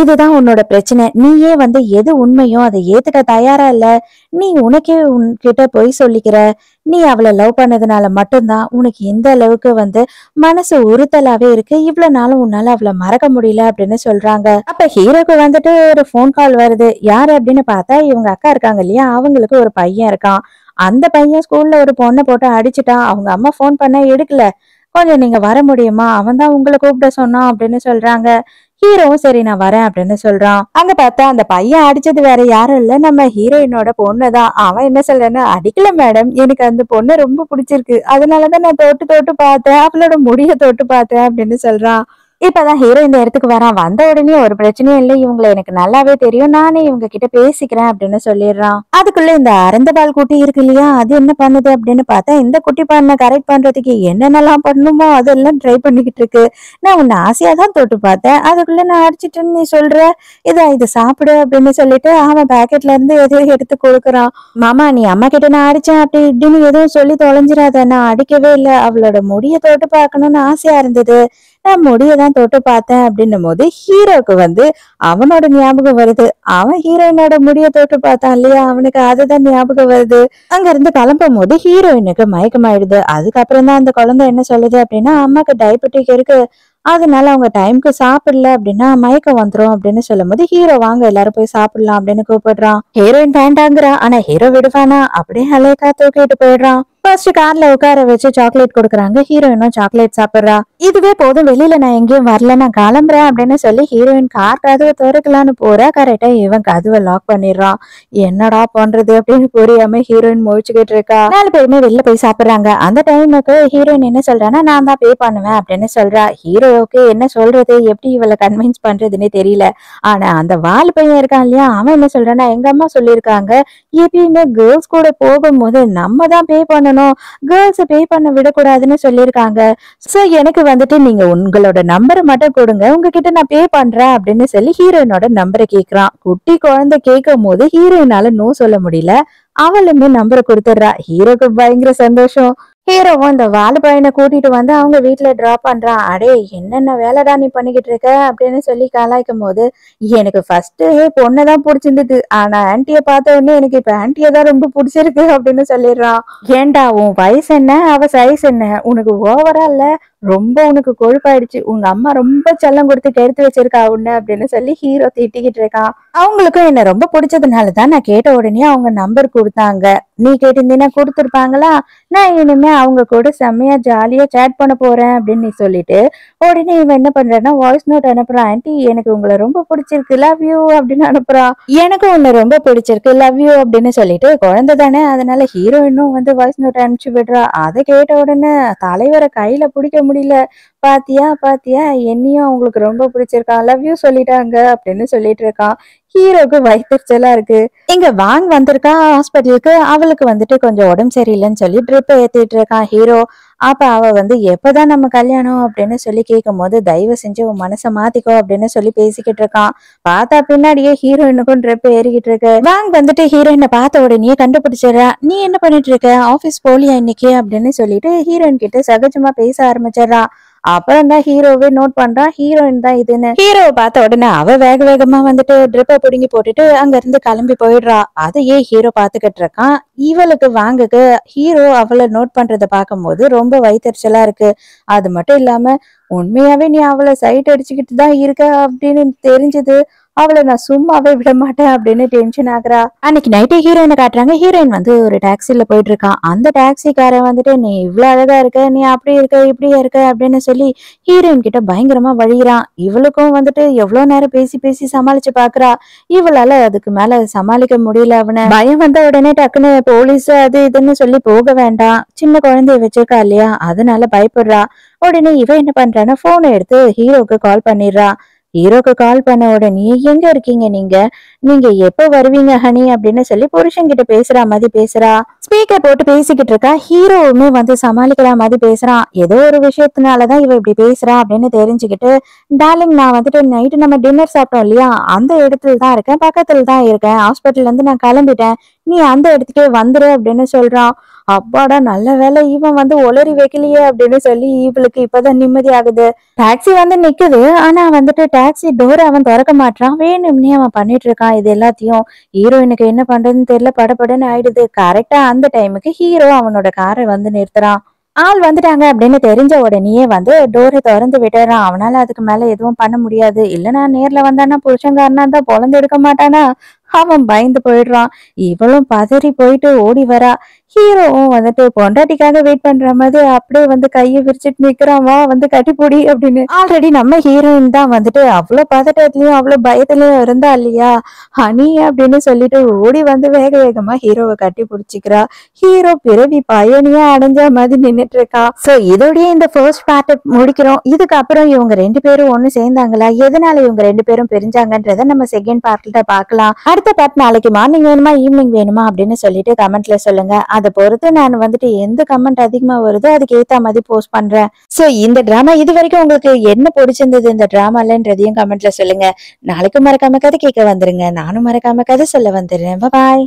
இதுதான் உன்னோட பிரச்சனை, நீயே வந்து எது உண்மையோ அதை ஏத்துக்க தயாரா இல்ல, நீ உனக்கே உன்கிட்ட பொய் சொல்லிக்கிற, நீ அவளை லவ் பண்ணதுனால மட்டும்தான் உனக்கு இந்த அளவுக்கு வந்து மனசு உறுத்தலாவே இருக்கு, இவ்வளவு நாளும் உன்னால அவளை மறக்க முடியல அப்படின்னு சொல்றாங்க. அப்ப ஹீரோக்கு வந்துட்டு ஒரு போன் கால் வருது. யாரு அப்படின்னு பார்த்தா இவங்க அக்கா இருக்காங்க இல்லையா, அவங்களுக்கு ஒரு பையன் இருக்கான். அந்த பையன் ஸ்கூல்ல ஒரு பொண்ணை போட்டு அடிச்சுட்டான், அவங்க அம்மா போன் பண்ண எடுக்கல, கொஞ்சம் நீங்க வர முடியுமா, அவன் தான் உங்களை கூப்பிட சொன்னான் அப்படின்னு சொல்றாங்க. ஹீரோவும் சரி நான் வரேன் அப்படின்னு சொல்றான். அங்க பார்த்தா அந்த பையன் அடிச்சது வேற யாரும் இல்ல, நம்ம ஹீரோயினோட பொண்ணுதான். அவன் என்ன சொல்றேன்னா, அடிக்கல மேடம், எனக்கு அந்த பொண்ணை ரொம்ப பிடிச்சிருக்கு, அதனாலதான் நான் தொட்டு தொட்டு பார்த்தேன், அவளோட முடிய தொட்டு பார்த்தேன் அப்படின்னு சொல்றான். இப்பதான் ஹீரோ இந்த இடத்துக்கு வரான். வந்த உடனே ஒரு பிரச்சனையும் இல்லை, இவங்களை எனக்கு நல்லாவே தெரியும், நானே இவங்க கிட்ட பேசிக்கிறேன் அப்படின்னு சொல்லிடுறான். அதுக்குள்ள இந்த அறந்தபால் குட்டி இருக்கு இல்லையா, அது என்ன பண்ணுது அப்படின்னு பார்த்தா, இந்த குட்டி பண்ண கரெக்ட் பண்றதுக்கு என்னென்னலாம் பண்ணணுமோ அதெல்லாம் ட்ரை பண்ணிக்கிட்டு இருக்கு. நான் உன்னை ஆசையா தான் தொட்டு பார்த்தேன், அதுக்குள்ள நான் அடிச்சிட்டேன்னு நீ சொல்ற, இது சாப்பிடு அப்படின்னு சொல்லிட்டு அவன் பேக்கெட்ல இருந்து எதையும் எடுத்து கொடுக்குறான். மாமா நீ அம்மா கிட்ட நான் அடிச்சேன் அப்படி இப்படின்னு எதுவும் சொல்லி தொலைஞ்சிடாத, நான் அடிக்கவே இல்லை, அவளோட முடிய தொட்டு பார்க்கணும்னு ஆசையா இருந்தது, நான் முடியதான் தொட்டு பார்த்தேன் அப்படின்னும் போது ஹீரோக்கு வந்து அவனோட ஞாபகம் வருது. அவன் ஹீரோயினோட முடிய தொட்டு பார்த்தான் இல்லையா, அவனுக்கு அதுதான் ஞாபகம் வருது. அங்க இருந்து கிளம்பும் போது ஹீரோயினுக்கு மயக்கமாயிடுது. அதுக்கப்புறம் தான் அந்த குழந்தை என்ன சொல்லுது அப்படின்னா, அம்மாக்கு டயபெட்டிக் இருக்கு, அதனால அவங்க டைமுக்கு சாப்பிடல அப்படின்னா மயக்கம் வந்துரும் அப்படின்னு சொல்லும் போது, ஹீரோ வாங்க எல்லாரும் போய் சாப்பிடலாம் அப்படின்னு கூப்பிடுறான். ஹீரோயின் வேண்டாங்கிறா, ஆனா ஹீரோ விடுவானா, அப்படியே அலேக்கா தூக்கிட்டு போயிடுறான். ஃபர்ஸ்ட் கார்ல உட்கார வச்சு சாக்லேட் கொடுக்குறாங்க. ஹீரோயினும் சாக்லேட் சாப்பிடுறா. இதுவே போதும், வெளியில நான் எங்கேயும் வரல, நான் கிளம்புறேன் அப்படின்னு சொல்லி ஹீரோயின் கார் கதவை திறக்கலான்னு போறா. கரெக்டா இவன் கதவை லாக் பண்ணிடுறான். என்னடா பண்றது அப்படின்னு புரியாம ஹீரோயின் முழிச்சுக்கிட்டு இருக்கா. 4 பேருமே வெளில போய் சாப்பிடுறாங்க. அந்த டைமுக்கு ஹீரோயின் என்ன சொல்றான்னா, நான் தான் பே பண்ணுவேன் அப்படின்னு சொல்றா. ஹீரோவுக்கு என்ன சொல்றது, எப்படி இவளை கன்வின்ஸ் பண்றதுன்னு தெரியல. ஆனா அந்த வால் பையன் இருக்கான் இல்லையா, அவன் என்ன சொல்றான்னா, எங்க அம்மா சொல்லியிருக்காங்க எப்பயுமே கேர்ள்ஸ் கூட போகும்போது நம்ம தான் பே பண்ணணும், கேர்ள்ஸ் பே பண்ண விடக்கூடாதுன்னு சொல்லியிருக்காங்க. சோ எனக்கு வந்துட்டு நீங்க உங்களோட நம்பரை மட்டும் கொடுங்க, உங்ககிட்ட நான் பே பண்றேன் அப்படின்னு சொல்லி ஹீரோயினோட நம்பரை கேக்குறான். குட்டி குழந்தை கேட்கும் போது ஹீரோயினால நோ சொல்ல முடியல, அவளுமே நம்பரை கொடுத்துடுறா. ஹீரோக்கு பயங்கர சந்தோஷம். ஹீரோவும் இந்த வாலு பையனை கூட்டிட்டு வந்து அவங்க வீட்டுல டிராப் பண்றான். அடே என்னென்ன வேலைடா நீ பண்ணிக்கிட்டு இருக்க அப்படின்னு சொல்லி கலாய்க்கும் போது, எனக்கு ஃபர்ஸ்ட் பொண்ணதான் பிடிச்சிருந்தது, ஆனா ஆன்டிய பார்த்த உடனே எனக்கு இப்ப ஆன்டிய தான் ரொம்ப பிடிச்சிருக்கு அப்படின்னு சொல்லிடுறான். ஏண்டா உன் வயசு என்ன, அவ சைஸ் என்ன, உனக்கு ஓவரா இல்ல, ரொம்ப உனக்கு கொழுப்பாயிடுச்சு, உங்க அம்மா ரொம்ப செல்லம் கொடுத்து கெடுத்து வச்சிருக்கா உன்ன அப்படின்னு சொல்லி ஹீரோ திட்டிக்கிட்டு இருக்கான். அவங்களுக்கும் என்ன ரொம்ப பிடிச்சதுனாலதான் நான் கேட்ட உடனே அவங்க நம்பர் கொடுத்தாங்க. நீ கேட்டிருந்தீங்கன்னா கொடுத்துருப்பாங்களா? நான் இனிமே அவங்க கூட செம்மையா ஜாலியா சேட் பண்ண போறேன் அப்படின்னு நீ சொல்லிட்டு உடனே இவன் என்ன பண்றான்னா வாய்ஸ் நோட் அனுப்புறான். ஆன்ட்டி எனக்கு உங்களை ரொம்ப பிடிச்சிருக்கு, லவ் யூ அப்படின்னு அனுப்புறான். எனக்கும் உன்னை ரொம்ப பிடிச்சிருக்கு, லவ் யூ அப்படின்னு சொல்லிட்டு குழந்தை தானே அதனால ஹீரோயினும் வந்து வாய்ஸ் நோட் அனுப்பிச்சு விடுறா. அதை கேட்ட உடனே தலைவரை கையில பிடிக்க முடியல. பாத்தியா பாத்தியா, என்னையும் அவங்களுக்கு ரொம்ப பிடிச்சிருக்கான், லவ் யூ சொல்லிட்டாங்க அப்படின்னு சொல்லிட்டு இருக்கான். ஹீரோக்கு வயிற்றுச்சலா இருக்கு. இங்க வாங் வந்திருக்கா ஹாஸ்பிட்டலுக்கு. அவளுக்கு வந்துட்டு கொஞ்சம் உடம்பு சரியில்லைன்னு சொல்லி ட்ரிப் ஏத்திட்டு இருக்கான் ஹீரோ. அப்ப அவ வந்து எப்பதான் நம்ம கல்யாணம் அப்படின்னு சொல்லி கேட்கும் போது தயவு செஞ்சு உன் மனசை மாத்திக்கோ அப்படின்னு சொல்லி பேசிக்கிட்டு இருக்கான். பார்த்தா பின்னாடியே ஹீரோயினுக்கும் ட்ரிப் ஏறிக்கிட்டு இருக்கு. வாங் வந்துட்டு ஹீரோயினை பார்த்த உடனே கண்டுபிடிச்சிடறா. நீ என்ன பண்ணிட்டு இருக்க, ஆபீஸ் போலியா இன்னைக்கு அப்படின்னு சொல்லிட்டு ஹீரோயின் கிட்ட சகஜமா பேச ஆரம்பிச்சிடறா. அப்புறம் தான் ஹீரோவே நோட் பண்றான் ஹீரோயின் தான் இதுன்னு. ஹீரோவை பார்த்த உடனே அவ வேக வேகமா வந்துட்டு ட்ரிப்பை பிடுங்கி போட்டுட்டு அங்க இருந்து கிளம்பி போயிடுறா. அதையே ஹீரோ பாத்துக்கிட்டு இருக்கான். இவளுக்கு வாங்குக்கு ஹீரோ அவளை நோட் பண்றத பார்க்கும்போது ரொம்ப வயிற்றுச்சலா இருக்கு. அது மட்டும் இல்லாம உண்மையாவே நீ அவளை சைட் அடிச்சுக்கிட்டு தான் இருக்க அப்படின்னு தெரிஞ்சது, அவளை நான் சும்மாவே விட மாட்டேன் அப்படின்னு டென்ஷன் ஆகுறா. அன்னைக்கு நைட்டே ஹீரோயினை காட்டுறாங்க. ஹீரோயின் வந்து ஒரு டாக்ஸில போயிட்டு இருக்கான். அந்த டாக்ஸிக்காரன் வந்துட்டு நீ இவ்வளவு அழகா இருக்க, நீ அப்படி இருக்க இப்படியா இருக்க அப்படின்னு சொல்லி ஹீரோயின் கிட்ட பயங்கரமா வழிகிறான். இவளுக்கும் வந்துட்டு எவ்வளவு நேரம் பேசி பேசி சமாளிச்சு பாக்குறா. இவளால அதுக்கு மேல சமாளிக்க முடியல. அவனை பயம் வந்த உடனே டக்குன்னு போலீஸ் அது இதுன்னு சொல்லி போக வேண்டாம், சின்ன குழந்தைய வச்சிருக்கா இல்லையா அதனால பயப்படுறா. உடனே இவ என்ன பண்றான்னா போனை எடுத்து ஹீரோக்கு கால் பண்ணிடுறா. ஹீரோக்கு கால் பண்ண உடனே எங்க இருக்கீங்க நீங்க, நீங்க எப்ப வருவீங்க ஹனி அப்படின்னு சொல்லி புருஷன் கிட்ட பேசுற மாதிரி பேசுறா. ஸ்பீக்கர் போட்டு பேசிக்கிட்டு இருக்கா. ஹீரோவுமே வந்து சமாளிக்கிற மாதிரி பேசுறான். ஏதோ ஒரு விஷயத்தினாலதான் இவ இப்படி பேசுறா அப்படின்னு தெரிஞ்சுக்கிட்டு, டார்லிங் நான் வந்துட்டு நைட்டு நம்ம டின்னர் சாப்பிட்டோம் இல்லையா அந்த இடத்துல தான் இருக்கேன், பக்கத்துல தான் இருக்கேன், ஹாஸ்பிட்டல்ல இருந்து நான் கிளம்பிட்டேன், நீ அந்த இடத்துக்கே வந்துரு அப்படின்னு சொல்றான். அப்பாடா நல்ல வேலை இவன் வந்து ஒளறி வைக்கலையே அப்படின்னு சொல்லி இவளுக்கு இப்பதான் நிம்மதி ஆகுது. டாக்ஸி வந்து நிக்குது. ஆனா வந்துட்டு டாக்ஸி டோரை அவன் திறக்க மாட்டான். வேணும்னே அவன் பண்ணிட்டு இருக்கான் இது எல்லாத்தையும். ஹீரோயினுக்கு என்ன பண்றதுன்னு தெரியல, படபடன்னு ஆயிடுது. கரெக்டா அந்த டைமுக்கு ஹீரோ அவனோட காரை வந்து நிறுத்துறான். ஆள் வந்துட்டாங்க அப்படின்னு தெரிஞ்ச உடனேயே வந்து டோரை திறந்து விட்டுறான். அவனால அதுக்கு மேல எதுவும் பண்ண முடியாது. இல்லைன்னா நேர்ல வந்தானா புருஷங்காரனா தான் பொழந்து எடுக்க மாட்டானா. அவன் பயந்து போயிடுறான். இவளும் பதறி போயிட்டு ஓடி வரா. ஹீரோவும் வந்துட்டு பொண்டாட்டிக்காக வெயிட் பண்ற மாதிரி அப்படியே வந்து கையை விரிச்சிட்டு நிக்கிறான். வா வந்து கட்டிப்பொடி அப்படின்னு. ஆல்ரெடி நம்ம ஹீரோயின் தான் வந்துட்டு அவ்வளவு பதட்டத்திலயும் அவ்வளவு பயத்திலயும் இருந்தா இல்லையா, ஹனி அப்படின்னு சொல்லிட்டு ஓடி வந்து வேக வேகமா ஹீரோவை கட்டி பிடிச்சிக்கிறா. ஹீரோ பிறவி பயணியா அடைஞ்ச மாதிரி நின்னுட்டு இருக்கா. சோ இதோடய இந்த ஃபர்ஸ்ட் பார்ட் முடிக்கிறோம். இதுக்கப்புறம் இவங்க ரெண்டு பேரும் ஒண்ணு சேர்ந்தாங்களா, எதனால இவங்க ரெண்டு பேரும் பிரிஞ்சாங்கன்றத நம்ம செகண்ட் பார்ட்ல பார்க்கலாம். அடுத்த பார்ட் நாளைக்கு மார்னிங் வேணுமா ஈவினிங் வேணுமா அப்படின்னு சொல்லிட்டு கமெண்ட்ல சொல்லுங்க. அதை பொறுத்து நான் வந்துட்டு எந்த கமெண்ட் அதிகமா வருதோ அதுக்கு ஏத்த மாதிரி போஸ்ட் பண்றேன். சோ இந்த டிராமா இது வரைக்கும் உங்களுக்கு என்ன பிடிச்சிருந்தது இந்த டிராமாலன்றதையும் கமெண்ட்ல சொல்லுங்க. நாளைக்கும் மறக்காம கதை கேட்க வந்துருங்க. நானும் மறக்காம கதை சொல்ல வந்துடுறேன். பாய்.